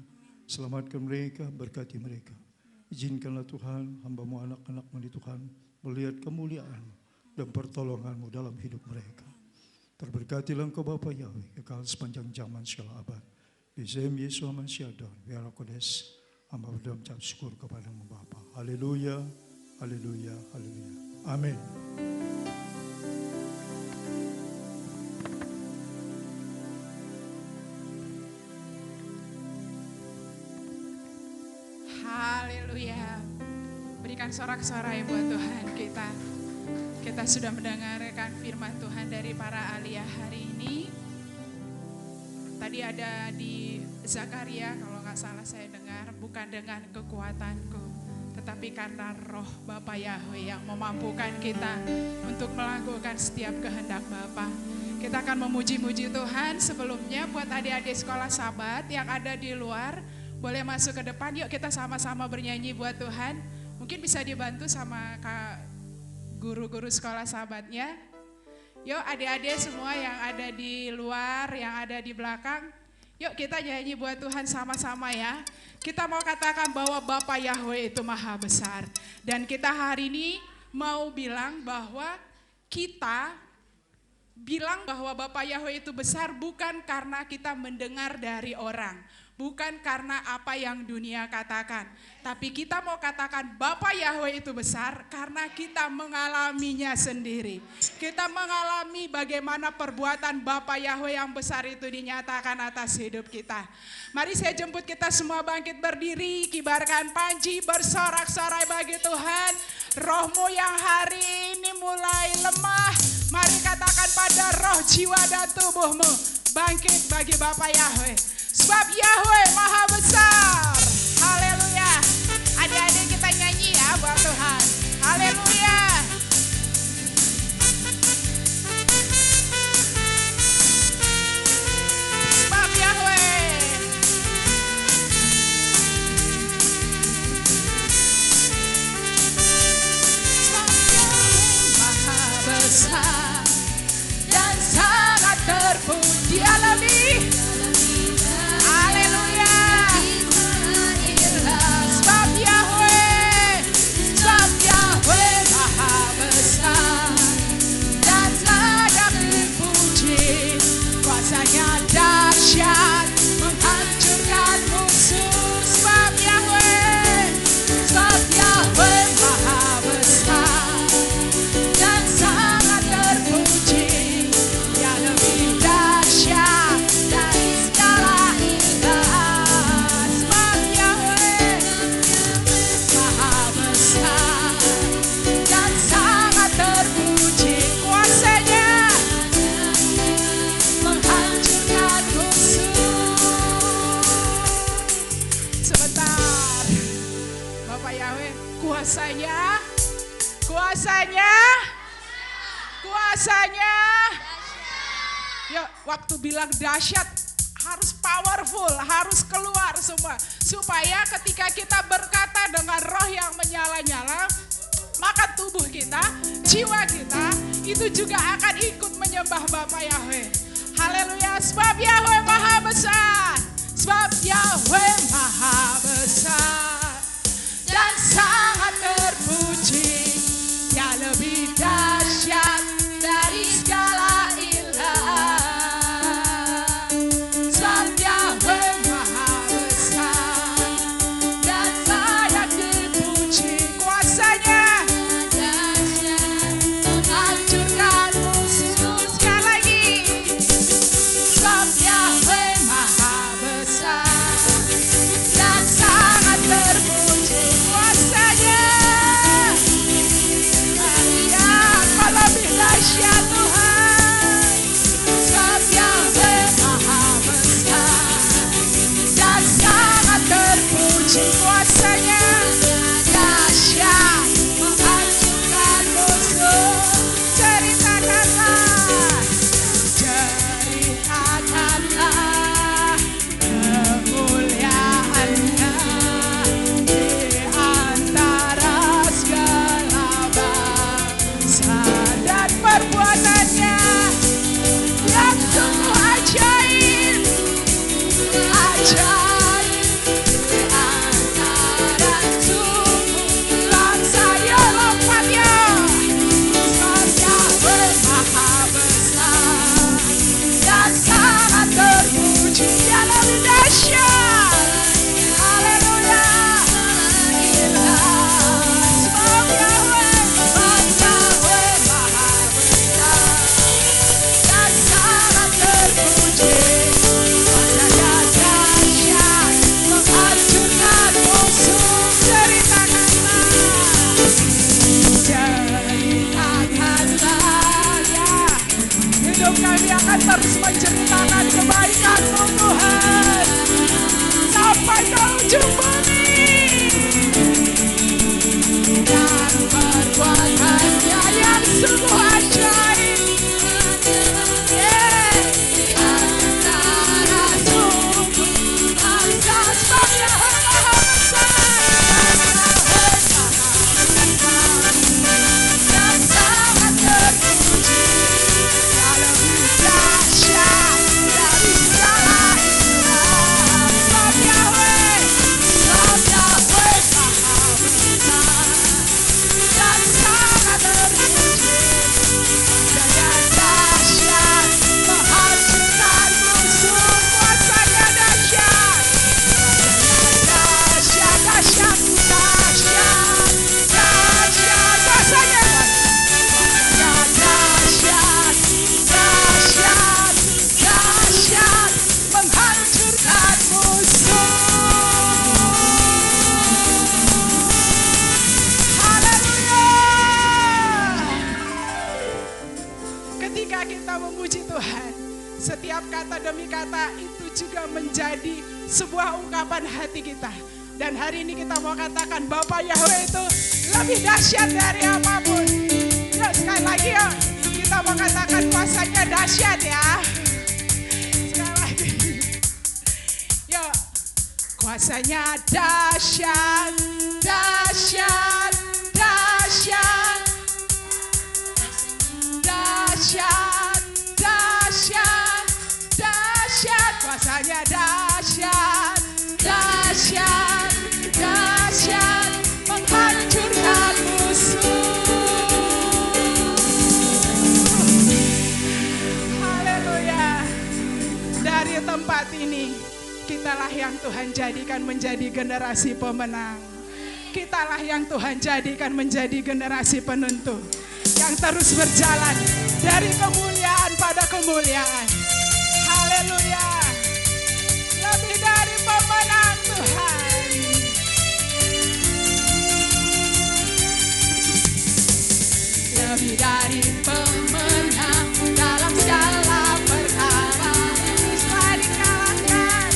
Selamatkan mereka, berkati mereka. Izinkanlah Tuhan, hamba-Mu, anak-anak-Mu di Tuhan, melihat kemuliaan dan pertolongan-Mu dalam hidup mereka. Terberkatilah Engkau Bapa Yahweh, kekal sepanjang zaman segala abad. Bisem Yesus Amasyadon, biar Kodes, hamba berdoa mengucap syukur kepada-Mu Bapa. Haleluya, haleluya, haleluya. Amin.
Haleluya. Berikan sorak-sorai buat Tuhan kita. Kita sudah mendengarkan firman Tuhan dari para aliyah hari ini. Tadi ada di Zakaria, kalau nggak salah saya dengar, bukan dengan kekuatanku, tetapi karena roh Bapa Yahweh yang memampukan kita untuk melakukan setiap kehendak Bapa. Kita akan memuji-muji Tuhan. Sebelumnya buat adik-adik sekolah Sabat yang ada di luar, boleh masuk ke depan, yuk kita sama-sama bernyanyi buat Tuhan. Mungkin bisa dibantu sama guru-guru sekolah Sabatnya. Yuk adik-adik semua yang ada di luar, yang ada di belakang, yuk kita nyanyi buat Tuhan sama-sama ya. Kita mau katakan bahwa Bapa Yahweh itu maha besar. Dan kita hari ini mau bilang bahwa kita bilang bahwa Bapa Yahweh itu besar bukan karena kita mendengar dari orang. Bukan karena apa yang dunia katakan. Tapi kita mau katakan Bapa Yahweh itu besar karena kita mengalaminya sendiri. Kita mengalami bagaimana perbuatan Bapa Yahweh yang besar itu dinyatakan atas hidup kita. Mari saya jemput kita semua bangkit berdiri, kibarkan panji, bersorak-sorai bagi Tuhan. Rohmu yang hari ini mulai lemah, mari katakan pada roh, jiwa dan tubuhmu, bangkit bagi Bapa Yahweh. Sebab Yahweh maha besar. Haleluya. Adik-adik kita nyanyi ya buat Tuhan. Haleluya. Sebab Yahweh. Sebab Yahweh maha besar dan sangat terpuji. Dia lebih. Haleluya. Sebab Yahweh maha besar dan layak dipuji. Kuasanya dahsyat menghancurkan musuh. Sebab Yahweh maha besar dan sangat terpuji. Dia lebih dahsyat dari segala ilah. Sebab Yahweh maha besar dan sangat terpuji. Kuasanya menghancurkan musuh. Sebentar, Bapak Yahweh, kuasanya. Yuk, waktu bilang dahsyat harus powerful, harus keluar semua. Supaya ketika kita berkata dengan roh yang menyala-nyala, maka tubuh kita, jiwa kita, itu juga akan ikut menyembah Bapa Yahweh. Haleluya, sebab Yahweh maha besar. Sebab Yahweh maha besar dan sangat terpuji. Dia lebih dahsyat dari segala ilah. Sebab Yahweh maha besar dan layak dipuji. Kuasanya menghancurkan musuh. Sekali lagi. Sebab Yahweh maha kata itu juga menjadi sebuah ungkapan hati kita. Dan hari ini kita mau katakan Bapa Yahweh itu lebih dahsyat dari apapun. Yuk sekali lagi yuk, kita mau katakan kuasanya dahsyat ya. Sekali lagi. Yuk, kuasanya dahsyat, dahsyat, dahsyat, dahsyat, dahsyat, dahsyat, kuasanya dahsyat, dahsyat, dahsyat, menghancurkan musuh. Haleluya. Dari tempat ini, kitalah yang Tuhan jadikan menjadi generasi pemenang. Kitalah yang Tuhan jadikan menjadi generasi penuntun yang terus berjalan dari kemuliaan pada kemuliaan. Haleluya. Lebih dari pemenang Tuhan. Lebih dari pemenang dalam segala perkara. Telah dikalahkan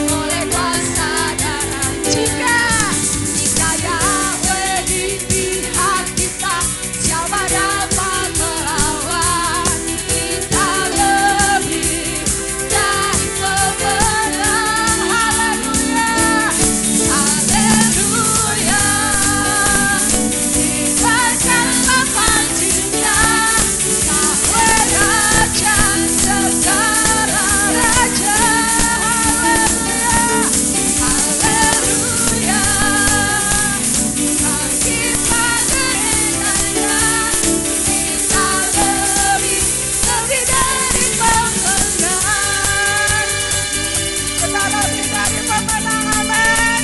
oleh kuasa darah. Jika Yahweh di pihak kita, siapa dapat melawan? Kita lebih dari pemenang. Haleluya, haleluya. Dibacalah panjinya, Yahweh Raja segala raja. Haleluya, haleluya. Bagi pangerannya, kita lebih dari pemenang. Kita lebih dari pemenang, amin.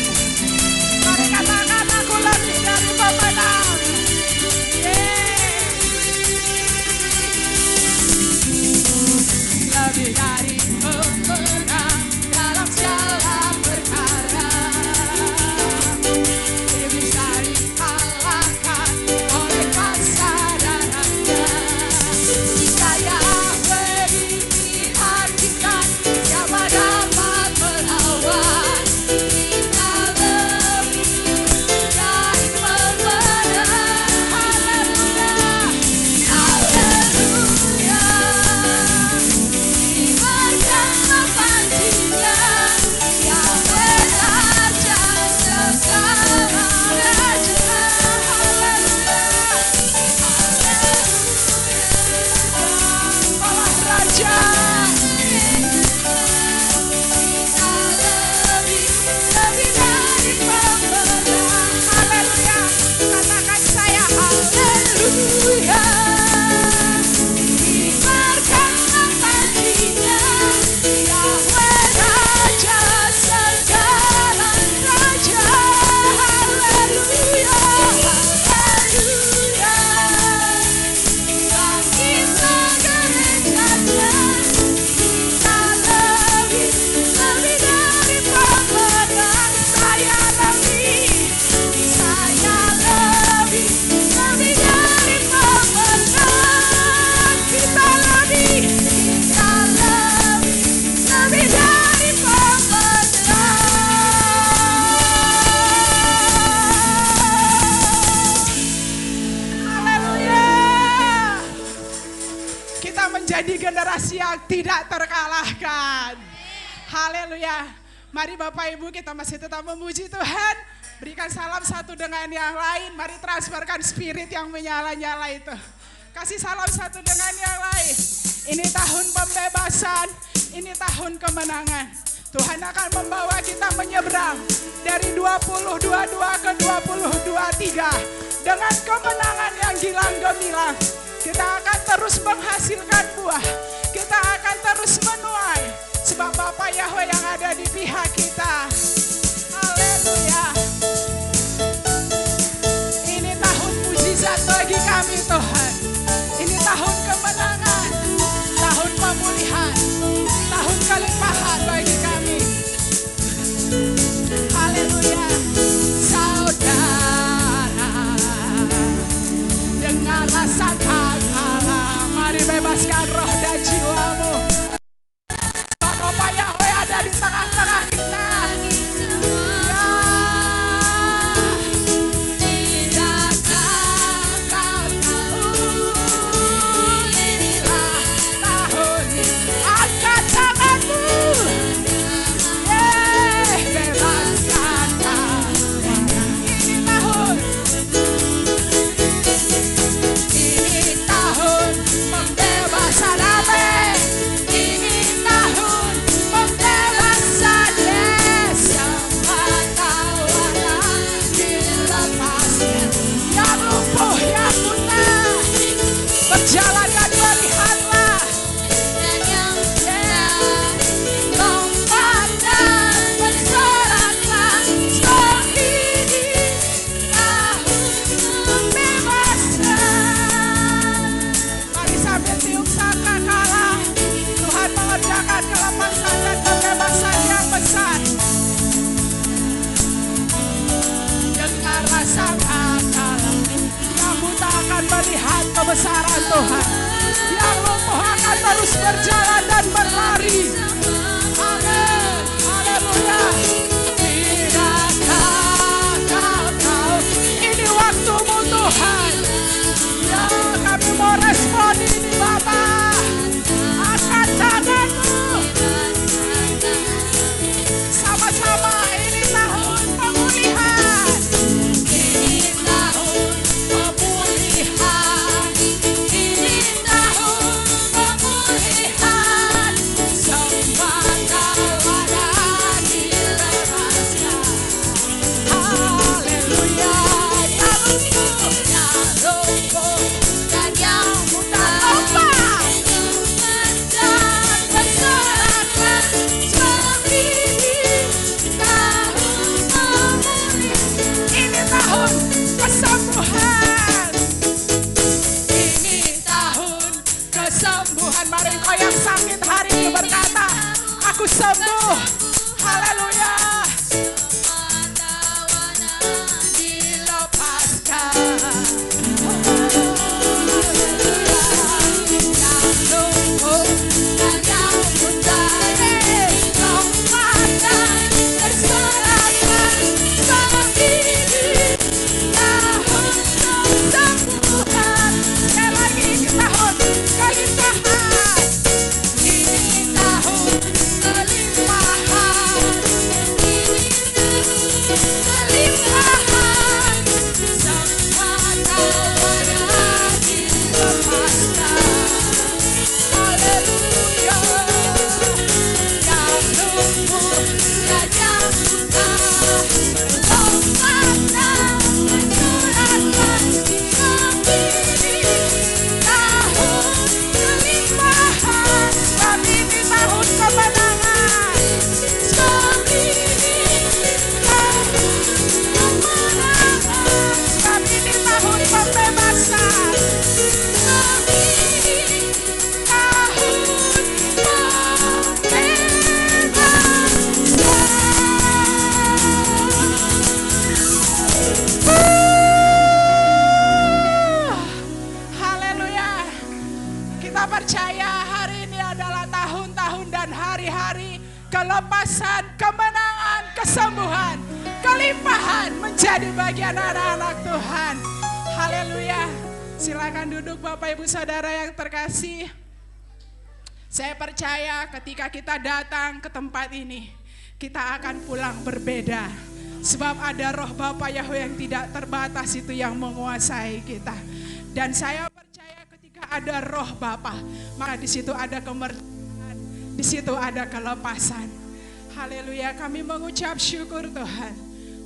Mari katakan aku lebih dari pemenang. Lebih dari pemenang dalam segala perkara. Dia bisa dikalahkan oleh kuasa darahnya. Jika Yahweh di pihak kita, siapa dapat melawan? Kita lebih dari pemenang. Haleluya, haleluya. Dibacalah panjinya, Yahweh Raja segala raja. Haleluya, haleluya. Allah Raja. Kita lebih dari pemenang. Haleluya. Katakan saya haleluya. Dibacalah panjinya, Yahweh Raja segala raja. Haleluya, haleluya. Bangkitlah gerejanya, kita lebih dari pemenang. Saya lebih dari pemenang. Kita lebih dari pemenang. Haleluya. Kita menjadi generasi yang tidak terkalahkan. Haleluya. Mari Bapak Ibu kita masih tetap memuji Tuhan. Berikan salam satu dengan yang lain. Mari transferkan spirit yang menyala-nyala itu. Kasih salam satu dengan yang lain. Ini tahun pembebasan. Ini tahun kemenangan. Tuhan akan membawa kita menyeberang dari 2022 ke 2023 dengan kemenangan yang gilang gemilang. Kita akan terus menghasilkan buah. Kita akan terus menuai sebab Bapa Yahweh yang ada di pihak kita. Haleluya. Ini tahun mujizat bagi kami Tuhan. Ini tahun kemenangan, tahun pemulihan, tahun kelimpahan bagi kami. Haleluya. Saudara, dengarlah sangkakala, mari bebaskan roh dan jiwamu. Tuhan. Yang lumpuh akan terus berjalan dan berlari. Amin. Haleluya. Tidakkah kau tahu ini waktumu Tuhan. Ya, kami mau respon ini Bapa. Angkat tanganmu. Sama-sama, ini tahun pemulihan. Ini tahun pemulihan. Ini tahun pemulihan. Semua tawanan dilepaskan. Haleluya. Yang lumpuh dan yang buta lompat. Dan bersoraklah seperti tahun pemulihan. Ini tahun kesembuhan. Ini tahun kesembuhan. Mari kau yang sakit hari ini berkata, aku sembuh. Haleluya. Dilepaskan. Yang lumpuh dan yang buta lompat dan bersoraklah seperti tahun kesembuhan. Sekali lagi, ini tahun kelimpahan. Ini tahun kelimpahan. Kelimpahan. Semua tawanan dilepaskan. Haleluya. Yang lumpuh dan yang buta lompat dan bersoraklah seperti tahun kelimpahan. Sebab ini tahun kemenangan. Sebab ini tahun kemenangan. Sebab ini tahun pembebasan. Sebab ini tahun Haleluya. Kita percaya hari ini adalah tahun-tahun dan hari-hari kelepasan, kemenangan, kesembuhan, kelimpahan menjadi bagian anak-anak Tuhan. Haleluya. Silakan duduk Bapak Ibu Saudara yang terkasih. Saya percaya ketika kita datang ke tempat ini, kita akan pulang berbeda. Sebab ada roh Bapa Yahweh yang tidak terbatas itu yang menguasai kita. Dan saya percaya ketika ada roh Bapa, maka di situ ada kemerdekaan, di situ ada kelepasan. Haleluya, kami mengucap syukur Tuhan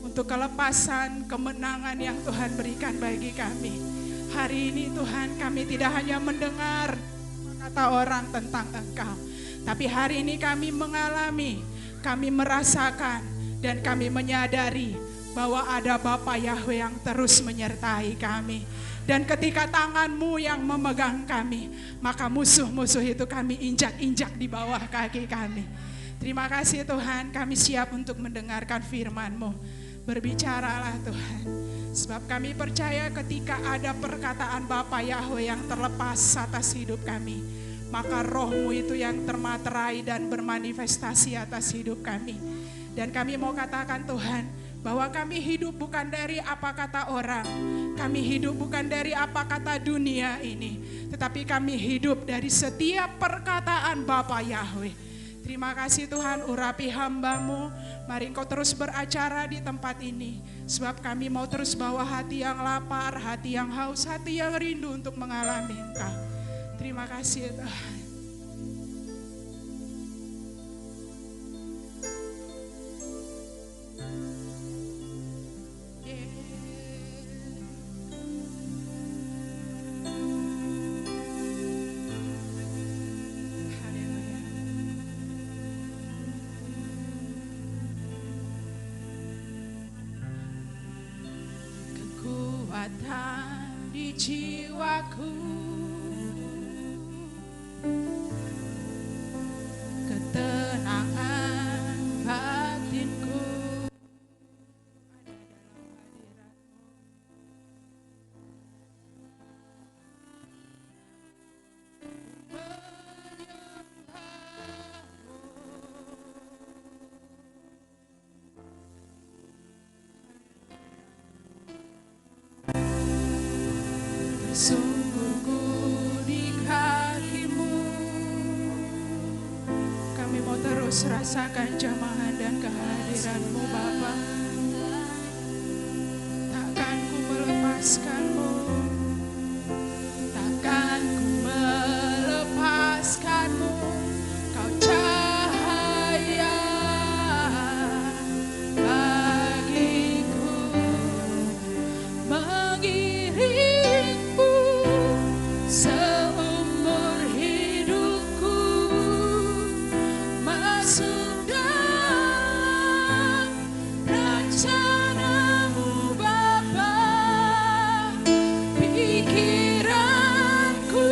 untuk kelepasan, kemenangan yang Tuhan berikan bagi kami. Hari ini Tuhan, kami tidak hanya mendengar kata orang tentang Engkau, tapi hari ini kami mengalami, kami merasakan, dan kami menyadari bahwa ada Bapa Yahweh yang terus menyertai kami. Dan ketika tangan-Mu yang memegang kami, maka musuh-musuh itu kami injak-injak di bawah kaki kami. Terima kasih Tuhan, kami siap untuk mendengarkan firman-Mu. Berbicaralah Tuhan, sebab kami percaya ketika ada perkataan Bapa Yahweh yang terlepas atas hidup kami, maka roh-Mu itu yang termaterai dan bermanifestasi atas hidup kami. Dan kami mau katakan Tuhan, bahwa kami hidup bukan dari apa kata orang, kami hidup bukan dari apa kata dunia ini, tetapi kami hidup dari setiap perkataan Bapa Yahweh. Terima kasih Tuhan, urapi hamba-Mu, mari Engkau terus beracara di tempat ini, sebab kami mau terus bawa hati yang lapar, hati yang haus, hati yang rindu untuk mengalami Engkau. Terima kasih Tuhan. Kekuatan di jiwaku, ketenangan batinku ada dalam hadirat-Mu. terus rasakan jamahan dan kehadiran-Mu Bapa. Takkan ku melepaskan-Mu, takkan ku melepaskan-Mu. Kau cahaya bagiku, mengiringku seumur hidupku, masuk dalam rencana-Mu Bapa. Pikiranku,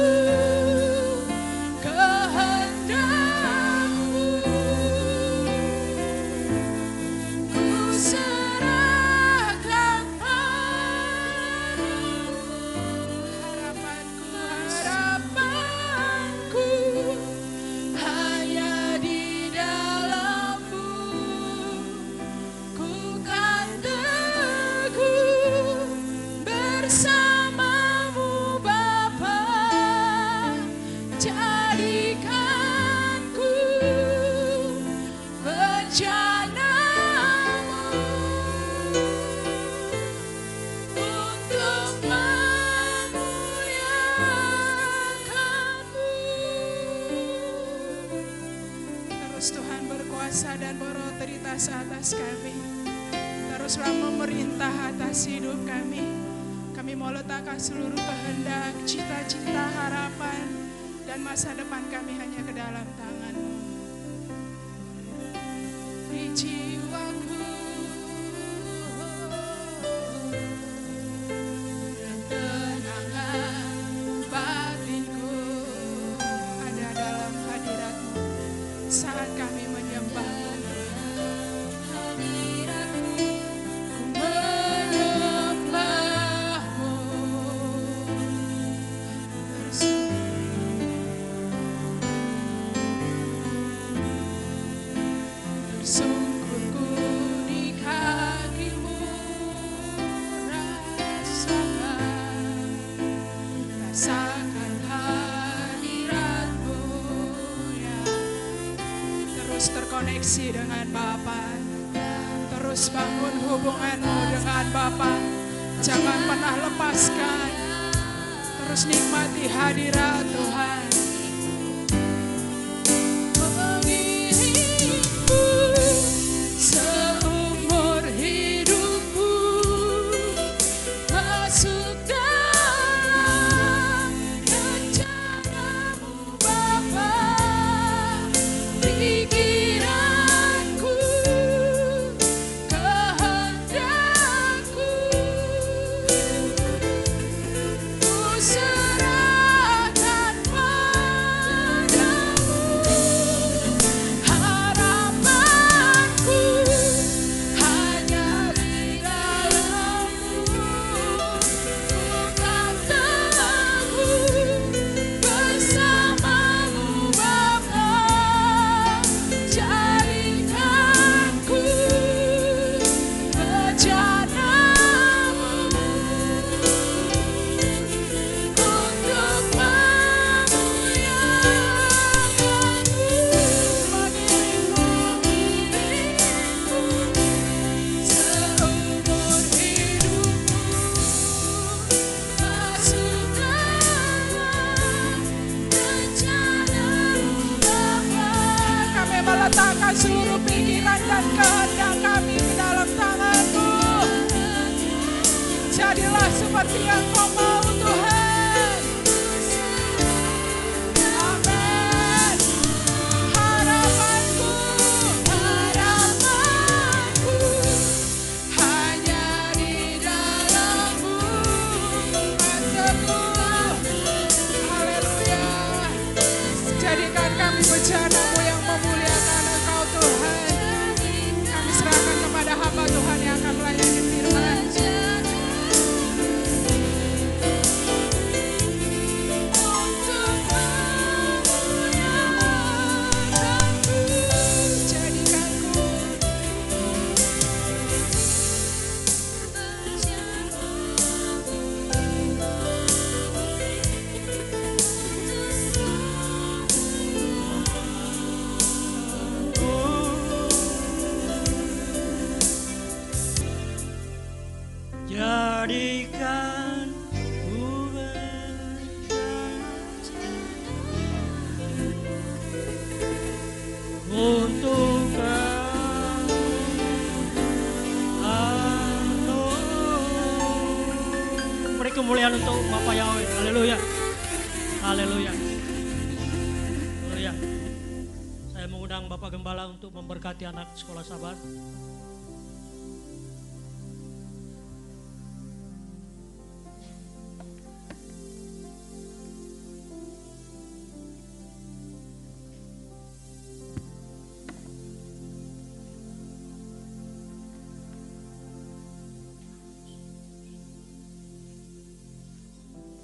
kehendakku, ku serahkan padamu. Harapanku hanya di dalam-Mu. Ku kan teguh bersama-Mu Bapa. Jadikanku bencana-Mu untuk memuliakan-Mu. Terus Tuhan berkuasa dan berotoritas atas kami. Teruslah memerintah atas hidup kami. Kami mau letakkan seluruh kehendak, cita-cita, harapan, dan masa depan kami hanya ke dalam tangan-Mu. Di jiwaku, ketenangan batinku ada dalam hadirat-Mu. Saat kami menyembah-Mu, ku menyembah-Mu. Tersungkurku di kaki-Mu, rasakan hadirat-Mu ya. Terus terkoneksi dengan Bapa. Terus bangun hubungan-Mu dengan Bapa. Jangan pernah lepaskan. Terus nikmati hadirat Tuhan. Mengiringku seumur hidupku, masuk dalam rencana-Mu Bapa. Pikiranku, kehendakku, ku serahkan padamu. Harapanku hanya di dalam-Mu. Ku kan teguh bersama-Mu Bapa. Jadikanku bencana-Mu untuk memuliakan-Mu. Mengiringku seumur hidupku, masuk dalam rencana-Mu Bapa. Kami meletakkan seluruh pikiran dan kehendak kami ke dalam tangan-Mu. Jadilah seperti yang Kau mau Tuhan. Amin. Harapanku hanya di dalam-Mu. Teguh. Haleluya. Jadikan kami bencana-Mu yang memuliakan Engkau Tuhan. Kami serahkan kepada hamba Tuhan yang akan melayani firman.
kemuliaan untuk Bapak Yahweh. Haleluya. Haleluya. Haleluya. Saya mengundang Bapak Gembala untuk memberkati anak sekolah Sabat.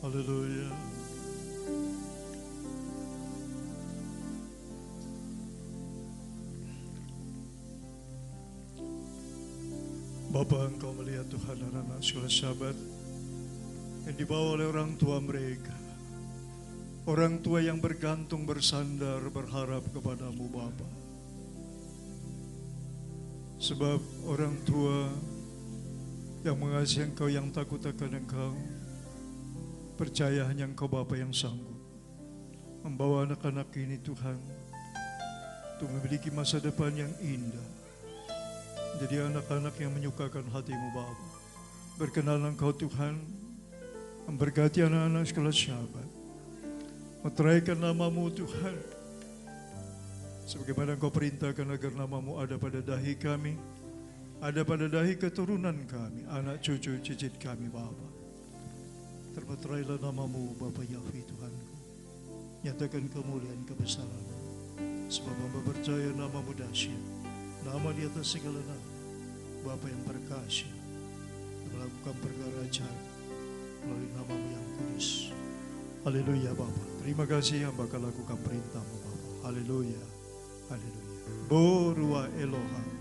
Haleluya. Bapa, Engkau melihat Tuhan anak-anak sekolah Sabat yang dibawa oleh orang tua mereka. Orang tua yang bergantung, bersandar, berharap kepadamu Bapa. Sebab orang tua yang mengasihi Engkau, yang takut akan Engkau, percaya hanya Engkau Bapa yang sanggup membawa anak-anak ini Tuhan untuk memiliki masa depan yang indah. Jadi anak-anak yang menyukakan hati-Mu Bapa. Berkenan Engkau Tuhan, memberkati anak-anak sekolah Sabat, meteraikan nama-Mu Tuhan, sebagaimana Engkau perintahkan agar nama-Mu ada pada dahi kami, ada pada dahi keturunan kami, anak cucu cicit kami Bapa. Termeterailah nama-Mu Bapa Yahweh Tuhanku. Nyatakan kemuliaan kebesaran, sebab hamba percaya nama-Mu dahsyat, nama di atas segala nama, Bapa yang berkasih, melakukan perkara ajaib melalui nama-Mu yang kudus. Haleluya Bapa. Terima kasih hamba akan lakukan perintah-Mu Bapa. Haleluya. Haleluya. Borua Eloha.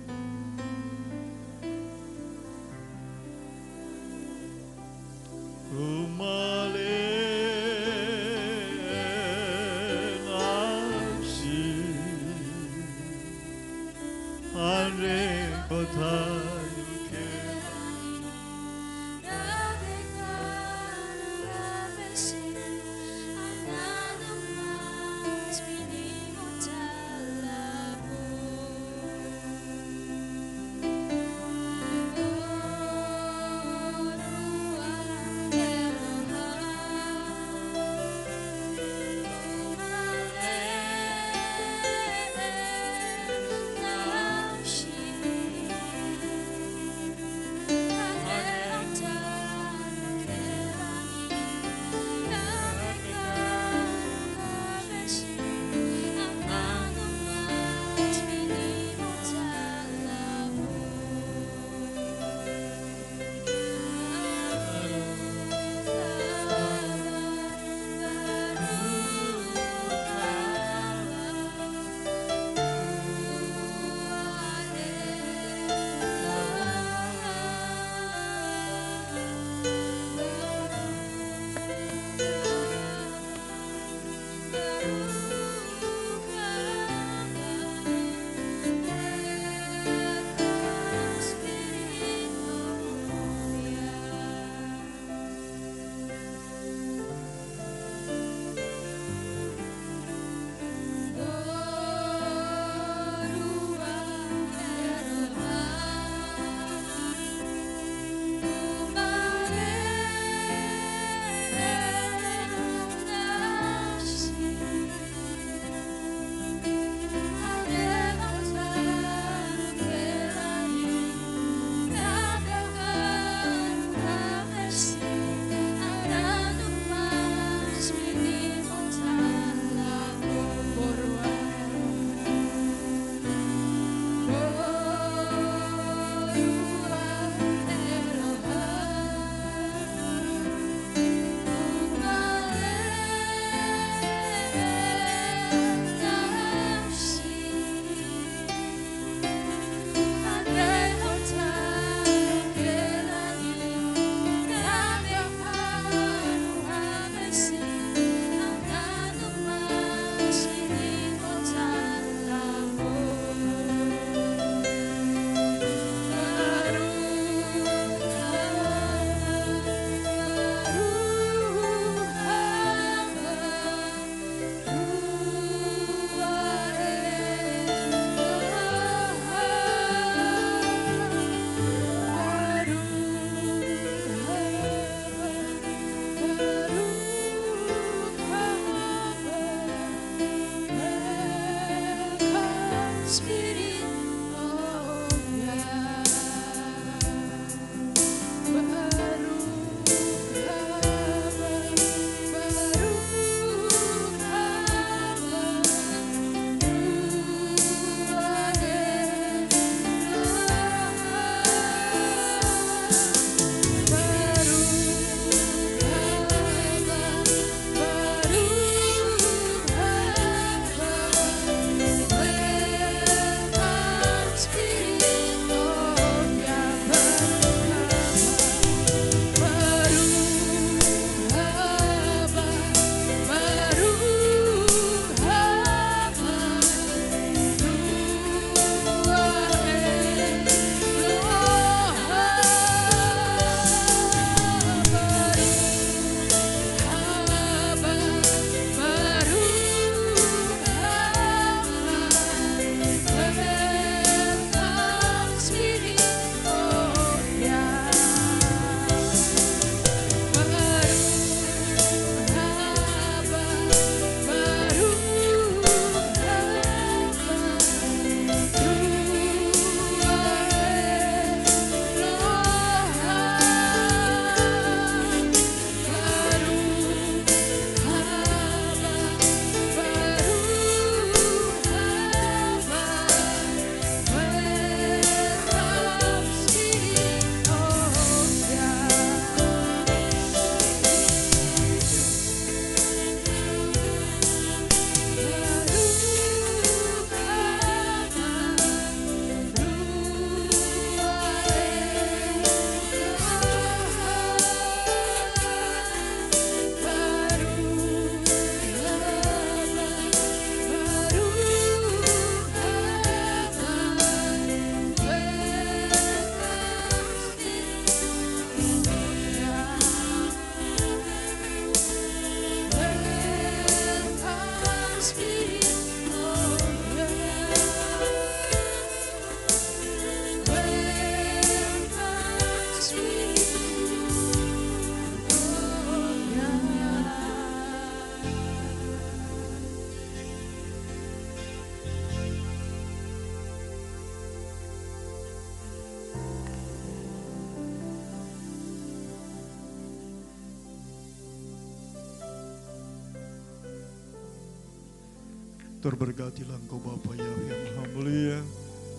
Terberkatilah Engkau Bapa Yahweh yang Maha Mulia.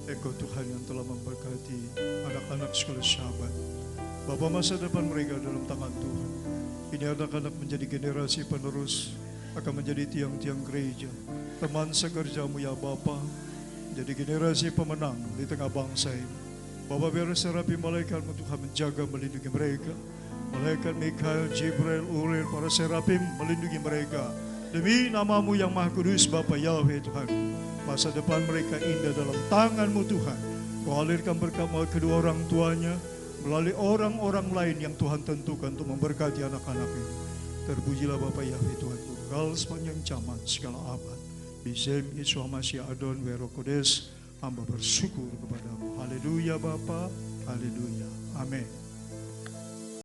Engkau Tuhan yang telah memberkati anak-anak sekolah sahabat. Bapa, masa depan mereka dalam tangan Tuhan. Ini anak-anak menjadi generasi penerus, akan menjadi tiang-tiang gereja. Teman sekerjamu ya Bapa, jadi generasi pemenang di tengah bangsa ini. Bapa, biar serapi malaikat-Mu Tuhan menjaga melindungi mereka. Malaikat Mikael, Jibril, Uriel, para serapim melindungi mereka. Demi nama-Mu yang Maha Kudus Bapa Yahweh Tuhan. Masa depan mereka indah dalam tangan-Mu Tuhan. Kau alirkan berkat kedua orang tuanya melalui orang-orang lain yang Tuhan tentukan untuk memberkati anak-anak ini. Terpujilah Bapa Yahweh Tuhan Tunggal sepanjang zaman segala abad. Bisem Yesua Masih Adon Wero Kodes. Hamba bersyukur kepadamu. Haleluya Bapa. Haleluya. Amin.